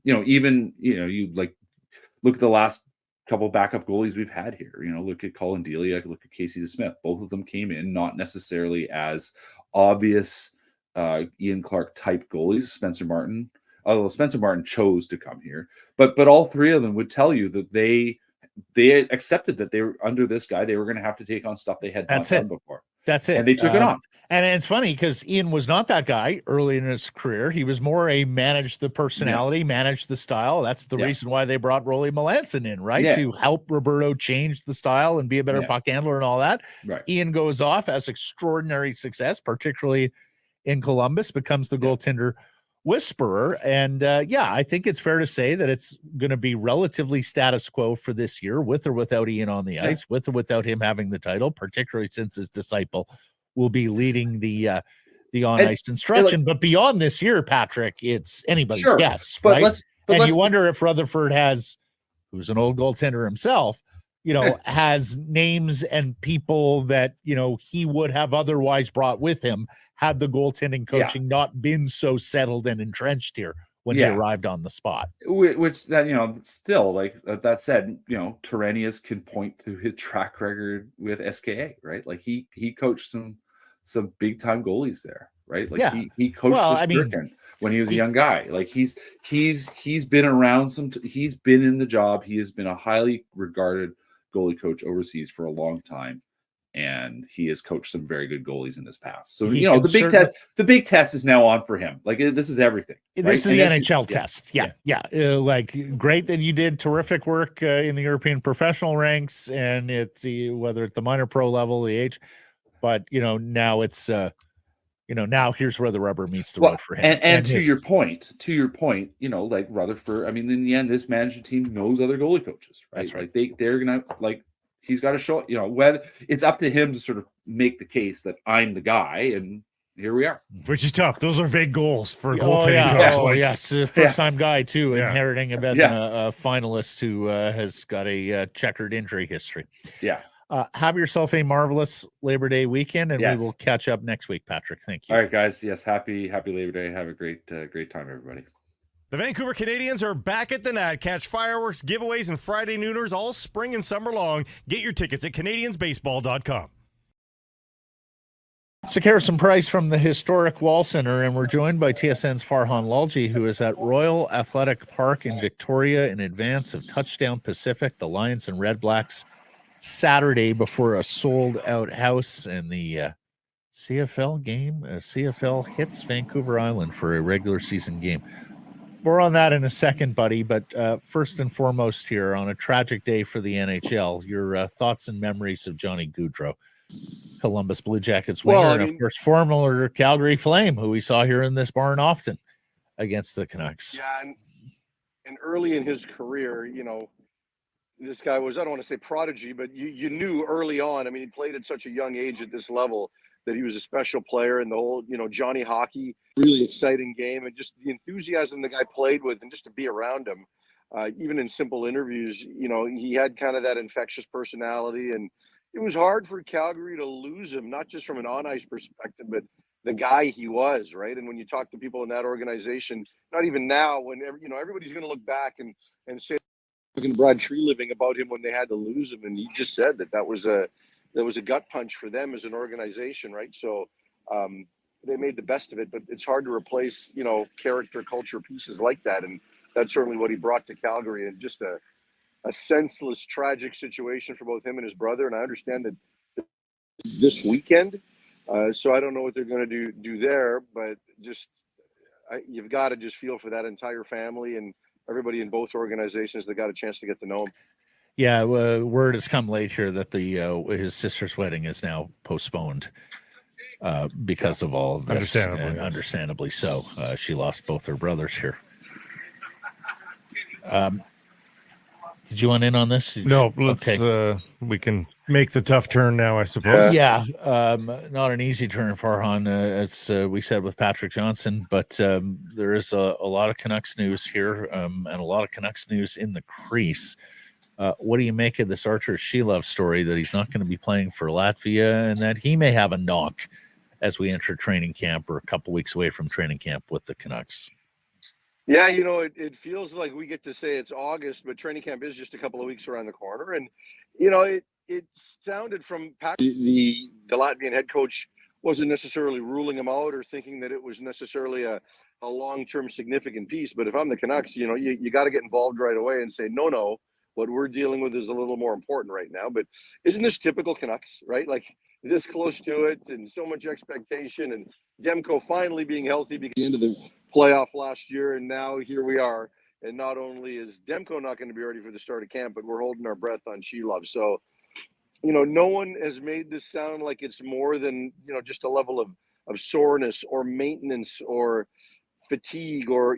You like look at the last couple of backup goalies we've had here. Look at Colin Delia, look at Casey DeSmith. Both of them came in not necessarily as obvious Ian Clark type goalies. Spencer Martin, although Spencer Martin chose to come here, but all three of them would tell you that they accepted that they were under this guy. They were going to have to take on stuff they had not done before. That's it. And they took it on. And it's funny because Ian was not that guy early in his career. He was more a manage the personality, manage the style. That's the reason why they brought Rolly Melanson in, right? Yeah. To help Roberto change the style and be a better puck handler and all that. Right. Ian goes off, has extraordinary success, particularly in Columbus, becomes the goaltender whisperer. And I think it's fair to say that it's going to be relatively status quo for this year, with or without Ian on the ice, with or without him having the title, particularly since his disciple will be leading the on ice instruction. But beyond this year, Patrick, it's anybody's guess, right? You wonder if Rutherford has, who's an old goaltender himself, has names and people that, he would have otherwise brought with him had the goaltending coaching not been so settled and entrenched here when he arrived on the spot. Which that, still, like that said, Terenius can point to his track record with SKA, right? Like he coached some big time goalies there, right? Like he coached when he was a young guy. Like he's been around he's been in the job. He has been a highly regarded goalie coach overseas for a long time, and he has coached some very good goalies in his past. So the big test is now on for him. Like this is everything. This is the NHL test. Like great that you did terrific work in the European professional ranks, and whether at the minor pro level, the H, but now it's now here's where the rubber meets the road for him. And to your point, like Rutherford, I mean, in the end, this management team knows other goalie coaches, right? That's right. Like they're gonna he's got to show, whether it's up to him to sort of make the case that I'm the guy, and here we are. Which is tough. Those are big goals for a goaltending coach. Yes, first-time guy too, inheriting a finalist who has got a checkered injury history. Yeah. Have yourself a marvelous Labor Day weekend, and we will catch up next week, Patrick. Thank you. All right, guys. Yes, happy Labor Day. Have a great time, everybody. The Vancouver Canadians are back at the Nat. Catch fireworks, giveaways, and Friday nooners all spring and summer long. Get your tickets at CanadiansBaseball.com. Sekeres and Price from the historic Wall Center, and we're joined by TSN's Farhan Lalji, who is at Royal Athletic Park in Victoria in advance of Touchdown Pacific, the Lions and RedBlacks, Saturday before a sold-out house, and the CFL game. CFL hits Vancouver Island for a regular season game. More on that in a second, buddy, but first and foremost here, on a tragic day for the NHL, your thoughts and memories of Johnny Gaudreau, Columbus Blue Jackets winger, and of course, former Calgary Flame, who we saw here in this barn often against the Canucks. Yeah, and early in his career, this guy was, I don't want to say prodigy, but you knew early on, I mean, he played at such a young age at this level that he was a special player, and the whole, Johnny hockey, really exciting game, and just the enthusiasm the guy played with, and just to be around him, even in simple interviews, he had kind of that infectious personality, and it was hard for Calgary to lose him, not just from an on-ice perspective, but the guy he was, right? And when you talk to people in that organization, not even now, when everybody's going to look back and say, talking to Brad Treliving about him when they had to lose him, and he just said that was a gut punch for them as an organization, right? So they made the best of it, but it's hard to replace character, culture pieces like that, and that's certainly what he brought to Calgary, and just a a senseless, tragic situation for both him and his brother. And I understand that this weekend, so I don't know what they're going to do there, but just you've got to just feel for that entire family and everybody in both organizations that got a chance to get to know him. Yeah, word has come late here that his sister's wedding is now postponed because of all of this. Understandably so. She lost both her brothers here. Did you want in on this? No, let's. We can make the tough turn now, I suppose. Yeah, not an easy turn, Farhan, as we said with Patrick Johnson, but there is a lot of Canucks news here, and a lot of Canucks news in the crease. What do you make of this Arturs Silovs story that he's not going to be playing for Latvia and that he may have a knock as we enter training camp or a couple weeks away from training camp with the Canucks? Yeah, it feels like we get to say it's August, but training camp is just a couple of weeks around the corner. And, it sounded from the Latvian head coach wasn't necessarily ruling him out or thinking that it was necessarily a long-term significant piece. But if I'm the Canucks, you got to get involved right away and say, no, what we're dealing with is a little more important right now. But isn't this typical Canucks, right? Like this close to it and so much expectation, and Demko finally being healthy because at the end of the playoff last year, and now here we are. And not only is Demko not going to be ready for the start of camp, but we're holding our breath on Silovs. So, no one has made this sound like it's more than, just a level of soreness or maintenance or fatigue or,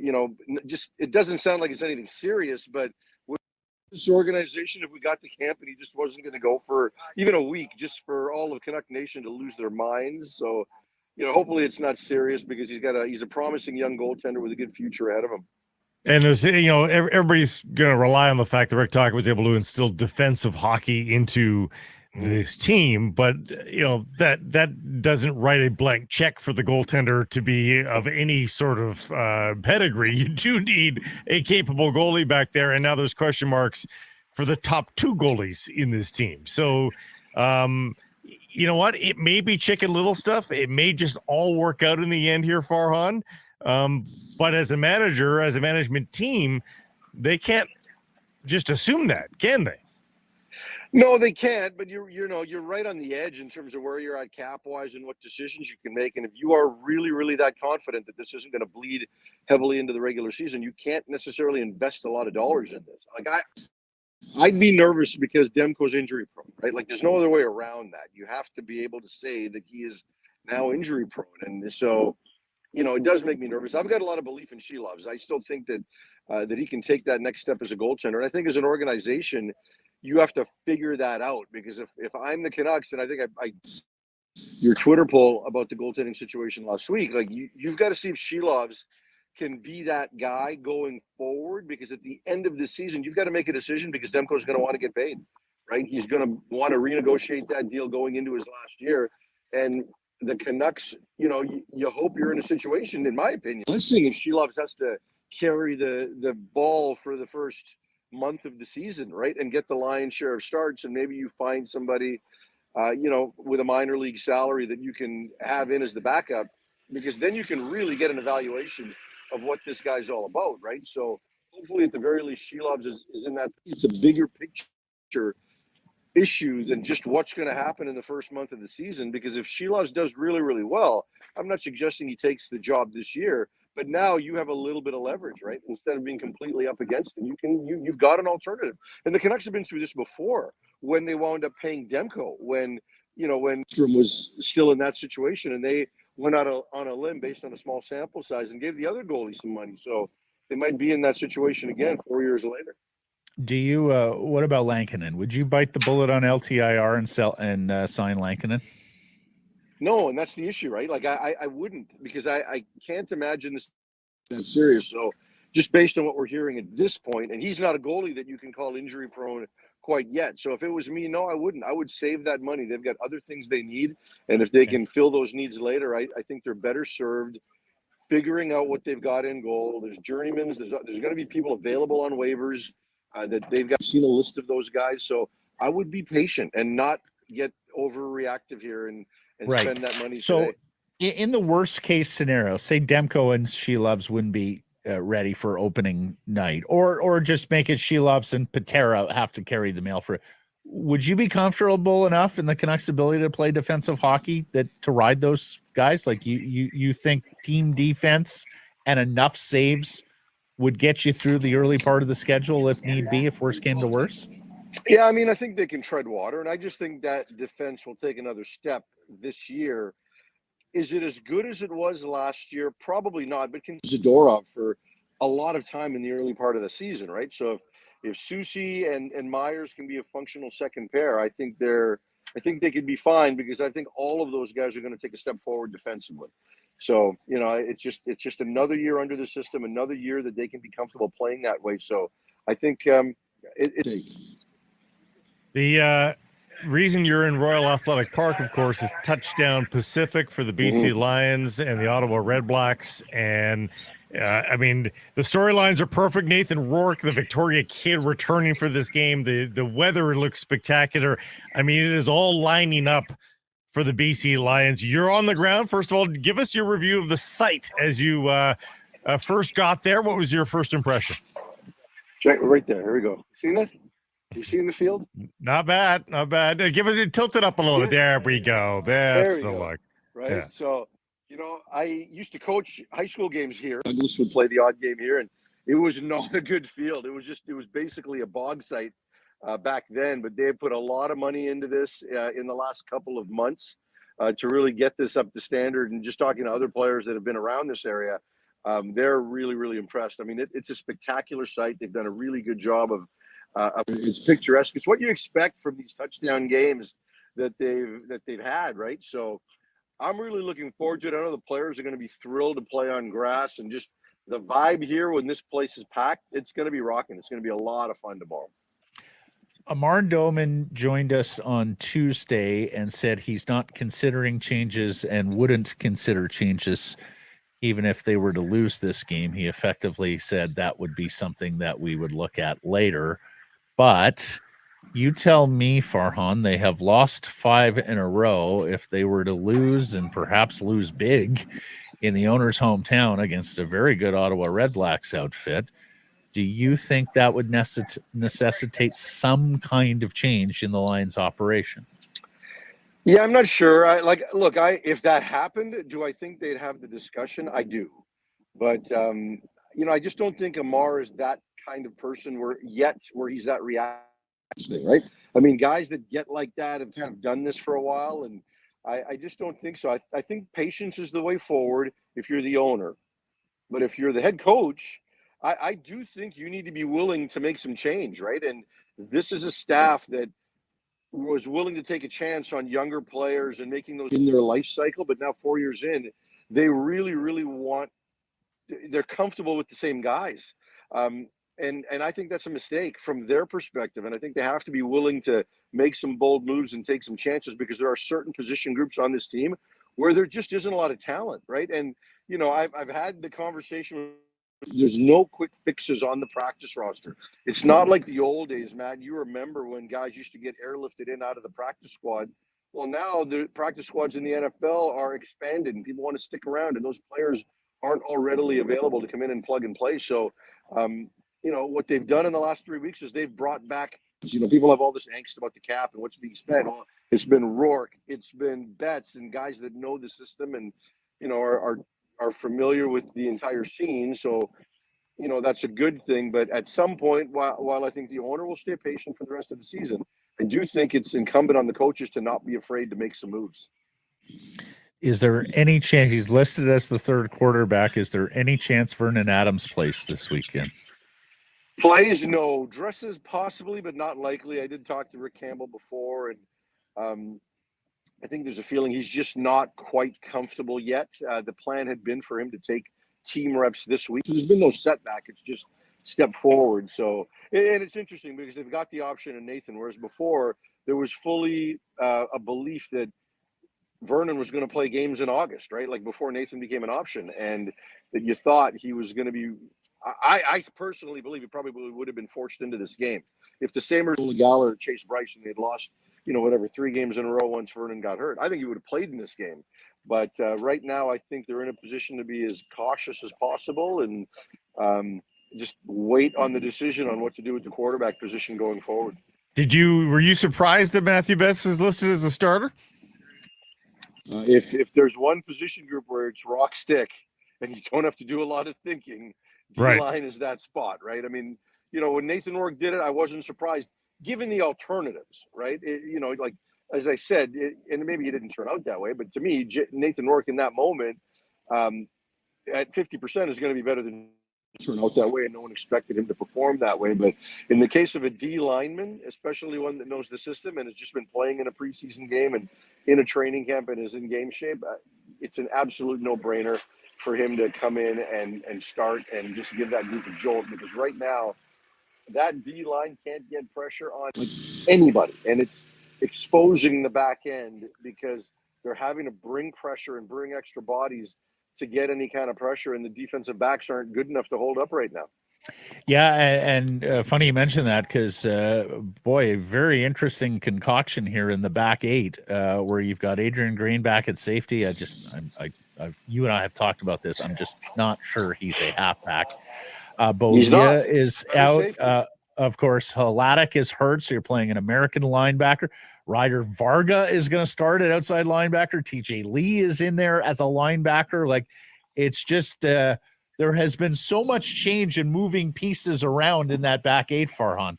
just it doesn't sound like it's anything serious. But with this organization, if we got to camp and he just wasn't going to go for even a week, just for all of Canuck Nation to lose their minds. So, hopefully it's not serious because he's a promising young goaltender with a good future ahead of him. And there's, everybody's going to rely on the fact that Rick Tocchet was able to instill defensive hockey into this team, but that doesn't write a blank check for the goaltender to be of any sort of pedigree. You do need a capable goalie back there, and now there's question marks for the top two goalies in this team. So, you know what? It may be Chicken Little stuff. It may just all work out in the end here, Farhan. But as a manager, as a management team, they can't just assume that, can they? No, they can't. But you're right on the edge in terms of where you're at cap wise and what decisions you can make. And if you are really, really that confident that this isn't going to bleed heavily into the regular season, you can't necessarily invest a lot of dollars in this. Like I'd be nervous because Demko's injury prone, right? Like there's no other way around that. You have to be able to say that he is now injury prone. And so, it does make me nervous. I've got a lot of belief in Silovs. I still think that that he can take that next step as a goaltender. And I think as an organization, you have to figure that out because if I'm the Canucks, and I think your Twitter poll about the goaltending situation last week, like you've got to see if Silovs can be that guy going forward, because at the end of the season, you've got to make a decision because Demko's going to want to get paid, right? He's going to want to renegotiate that deal going into his last year. And the Canucks, you hope you're in a situation, in my opinion, let's see if Silovs has to carry the ball for the first month of the season, right? And get the lion's share of starts. And maybe you find somebody, with a minor league salary that you can have in as the backup, because then you can really get an evaluation of what this guy's all about, right? So hopefully at the very least, Silovs is in that. It's a bigger picture issue than just what's going to happen in the first month of the season. Because if Silovs does really, really well, I'm not suggesting he takes the job this year, but now you have a little bit of leverage, right? Instead of being completely up against him, you've got an alternative. And the Canucks have been through this before when they wound up paying Demko, when Strom was still in that situation, and they went out on a limb based on a small sample size and gave the other goalie some money. So they might be in that situation again 4 years later. Do you? What about Lankinen? Would you bite the bullet on LTIR and sign Lankinen? No, and that's the issue, right? Like I wouldn't, because I can't imagine this that serious. So just based on what we're hearing at this point, and he's not a goalie that you can call injury prone quite yet. So if it was me, no, I wouldn't. I would save that money. They've got other things they need, and if they can fill those needs later, I think they're better served figuring out what they've got in goal. There's journeymans. There's going to be people available on waivers that they've got. Seen a list of those guys. So I would be patient and not get overreactive here and right. Spend that money. So today. In the worst case scenario, say Demko and Silovs wouldn't be ready for opening night, or just make it Silovs and Patera have to carry the mail for it. Would you be comfortable enough in the Canucks' ability to play defensive hockey to ride those guys? Like you think team defense and enough saves would get you through the early part of the schedule if need be, if worse came to worse? Yeah, I mean, I think they can tread water, and I just think that defense will take another step this year. Is it as good as it was last year? Probably not, but can Zadorov for a lot of time in the early part of the season, right? So if Susie and Myers can be a functional second pair, I think they could be fine, because I think all of those guys are going to take a step forward defensively. So, it's just another year under the system, another year that they can be comfortable playing that way. So I think The reason you're in Royal Athletic Park, of course, is Touchdown Pacific for the BC Lions and the Ottawa RedBlacks. And I mean, the storylines are perfect. Nathan Rourke, the Victoria Kid, returning for this game. The weather looks spectacular. I mean, it is all lining up for the BC Lions. You're on the ground. First of all, give us your review of the site as you first got there. What was your first impression? Check right there. Here we go. Seen it? You seen the field? Not bad, not bad. Give it, tilt it up a little bit. There we go. That's the look. Right. Yeah. So, I used to coach high school games here. Douglas would play the odd game here, and it was not a good field. It was basically a bog site back then. But they put a lot of money into this in the last couple of months to really get this up to standard. And just talking to other players that have been around this area, they're really, really impressed. I mean, it's a spectacular site. They've done a really good job of. It's picturesque. It's what you expect from these touchdown games that they've had, right? So I'm really looking forward to it. I know the players are going to be thrilled to play on grass, and just the vibe here when this place is packed, it's going to be rocking. It's going to be a lot of fun tomorrow. Amar Doman joined us on Tuesday and said he's not considering changes and wouldn't consider changes even if they were to lose this game. He effectively said that would be something that we would look at later. But you tell me, Farhan, they have lost 5 in a row. If they were to lose, and perhaps lose big, in the owner's hometown against a very good Ottawa RedBlacks outfit, do you think that would necessitate some kind of change in the Lions' operation? Yeah, I'm not sure. If that happened, do I think they'd have the discussion? I do. But, I just don't think Amar is that kind of person where he's that reaction thing, right? I mean, guys that get like that have kind of done this for a while, and I just don't think so. I think patience is the way forward if you're the owner. But if you're the head coach, I do think you need to be willing to make some change, right? And this is a staff that was willing to take a chance on younger players and making those in their life cycle. But now 4 years in, they really, really they're comfortable with the same guys. And I think that's a mistake from their perspective. And I think they have to be willing to make some bold moves and take some chances, because there are certain position groups on this team where there just isn't a lot of talent, right? And, I've had the conversation. There's no quick fixes on the practice roster. It's not like the old days, Matt. You remember when guys used to get airlifted in out of the practice squad. Well, now the practice squads in the NFL are expanded, and people want to stick around, and those players aren't all readily available to come in and plug and play. So, what they've done in the last 3 weeks is they've brought back, people have all this angst about the cap and what's being spent. Well, it's been Rourke, it's been Betts, and guys that know the system and, are familiar with the entire scene. So, that's a good thing. But at some point, while I think the owner will stay patient for the rest of the season, I do think it's incumbent on the coaches to not be afraid to make some moves. Is there any chance he's listed as the third quarterback? Is there any chance Vernon Adams plays this weekend? Plays, no. Dresses, possibly, but not likely. I did talk to Rick Campbell before, and I think there's a feeling he's just not quite comfortable yet. The plan had been for him to take team reps this week. So there's been no setback. It's just step forward. So, and it's interesting because they've got the option in Nathan, whereas before there was fully a belief that Vernon was going to play games in August, right? Like before Nathan became an option, and that you thought he was going to be. I personally believe he probably would have been forced into this game if the Samers, Galler, or Chase Bryson, they had lost, 3 games in a row once Vernon got hurt. I think he would have played in this game. But right now, I think they're in a position to be as cautious as possible. And, Just wait on the decision on what to do with the quarterback position going forward. Were you surprised that Matthew Best is listed as a starter? If there's one position group where it's rock stick and you don't have to do a lot of thinking, D-line is that spot, right? I mean, when Nathan Rourke did it, I wasn't surprised, given the alternatives, right? Like, as I said, and maybe it didn't turn out that way, but to me, Nathan Rourke in that moment at 50% is going to be better than turn out that way, and no one expected him to perform that way. But in the case of a D lineman, especially one that knows the system and has just been playing in a preseason game and in a training camp and is in game shape, it's an absolute no-brainer for him to come in and start and just give that group a jolt, because right now that D line can't get pressure on anybody, and it's exposing the back end because they're having to bring pressure and bring extra bodies to get any kind of pressure, and the defensive backs aren't good enough to hold up right now. Yeah, and funny you mention that, because boy, very interesting concoction here in the back eight, where you've got Adrian Green back at safety. You and I have talked about this. I'm just not sure he's a halfback. Bozia is out. Of course, Hladik is hurt, so you're playing an American linebacker. Ryder Varga is going to start at outside linebacker. TJ Lee is in there as a linebacker. Like, it's just there has been so much change and moving pieces around in that back eight, Farhan,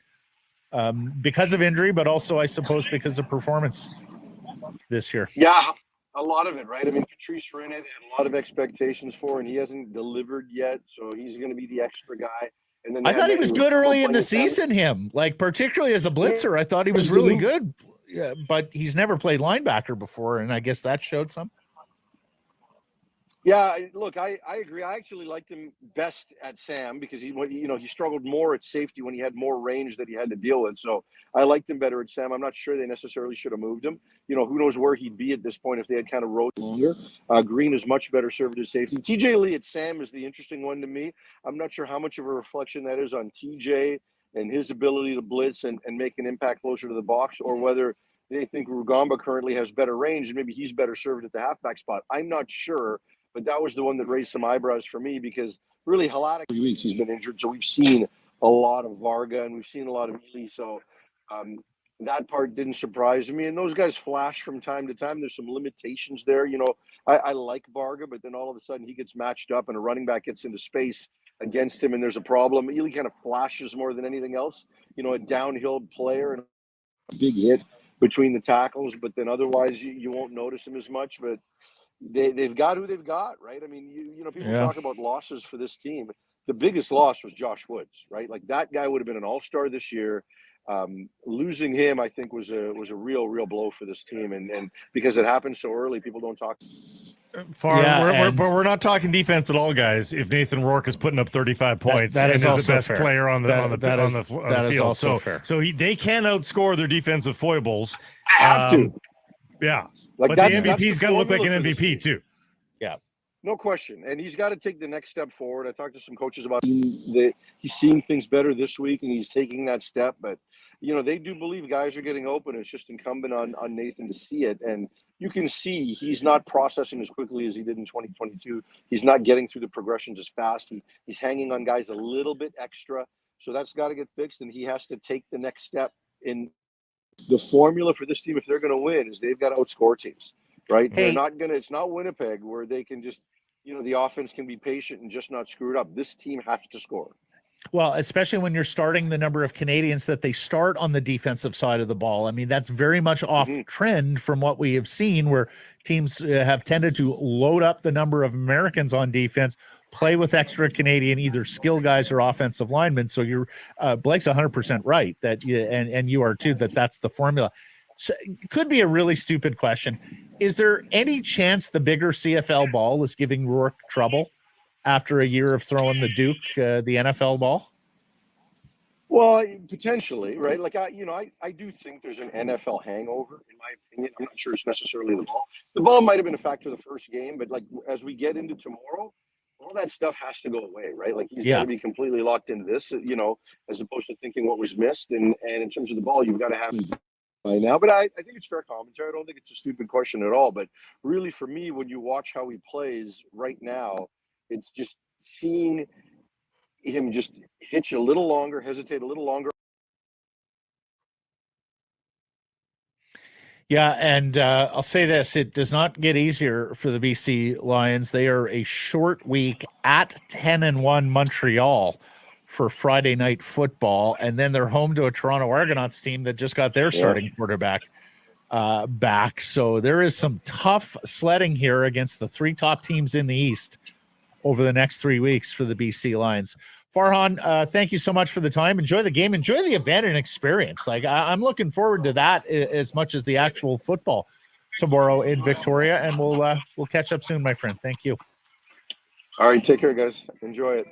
because of injury, but also, I suppose, because of performance this year. Yeah, a lot of it, right? I mean, Patrice Rene, they had a lot of expectations for, and he hasn't delivered yet, so he's going to be the extra guy. And then I thought he was good early in the season, like particularly as a blitzer. I thought he was really good. Yeah, but he's never played linebacker before, and I guess that showed some. Yeah, look, I agree. I actually liked him best at Sam because he struggled more at safety when he had more range that he had to deal with. So I liked him better at Sam. I'm not sure they necessarily should have moved him. Who knows where he'd be at this point if they had kind of rode longer. Green is much better served as safety. TJ Lee at Sam is the interesting one to me. I'm not sure how much of a reflection that is on TJ and his ability to blitz and make an impact closer to the box, or whether they think Rugamba currently has better range and maybe he's better served at the halfback spot. I'm not sure, but that was the one that raised some eyebrows for me, because really Hladik 3 weeks he's been injured, so we've seen a lot of Varga and we've seen a lot of Ely, so that part didn't surprise me. And those guys flash from time to time. There's some limitations there. I like Varga, but then all of a sudden he gets matched up and a running back gets into space against him and there's a problem. Ely kind of flashes more than anything else, a downhill player and a big hit between the tackles, but then otherwise you won't notice him as much. But they've got who they've got, right? I mean, people talk about losses for this team. The biggest loss was Josh Woods, right? Like, that guy would have been an all-star this year. Losing him, I think, was a real blow for this team, and because it happened so early, people don't talk. But we're not talking defense at all, guys. If Nathan Rourke is putting up 35 points that and is the best fair. player on the field, also fair. So they can outscore their defensive foibles. Have to, yeah. Like, but the MVP's got to look like an MVP too. Yeah. No question. And he's got to take the next step forward. I talked to some coaches about that. He's seeing things better this week and he's taking that step. But, they do believe guys are getting open. It's just incumbent on Nathan to see it. And you can see he's not processing as quickly as he did in 2022. He's not getting through the progressions as fast. He's hanging on guys a little bit extra. So that's got to get fixed. And he has to take the next step in the formula for this team. If they're going to win, is they've got to outscore teams. Right? They're not going to, it's not Winnipeg where they can just, the offense can be patient and just not screw it up. This team has to score. Well, especially when you're starting the number of Canadians that they start on the defensive side of the ball. I mean, that's very much off trend from what we have seen, where teams have tended to load up the number of Americans on defense, play with extra Canadian, either skill guys or offensive linemen. So you're Blake's 100% right that, and you are too, that's the formula. So it could be a really stupid question. Is there any chance the bigger CFL ball is giving Rourke trouble after a year of throwing the Duke, the NFL ball? Well, potentially, right? Like, I do think there's an NFL hangover, in my opinion. I'm not sure it's necessarily the ball. The ball might have been a factor the first game, but like, as we get into tomorrow, all that stuff has to go away, right? Like, he's got to be completely locked into this, as opposed to thinking what was missed. And in terms of the ball, you've got to have by now. But I think it's fair commentary. I don't think it's a stupid question at all. But really, for me, when you watch how he plays right now, it's just seeing him just hitch a little longer, hesitate a little longer. Yeah, and I'll say this, it does not get easier for the BC Lions. They are a short week at 10-1 Montreal for Friday night football, and then they're home to a Toronto Argonauts team that just got their starting quarterback back. So there is some tough sledding here against the three top teams in the East over the next 3 weeks for the BC Lions. Farhan, thank you so much for the time. Enjoy the game. Enjoy the event and experience. Like I'm looking forward to that as much as the actual football tomorrow in Victoria. And we'll catch up soon, my friend. Thank you. All right, take care, guys. Enjoy it.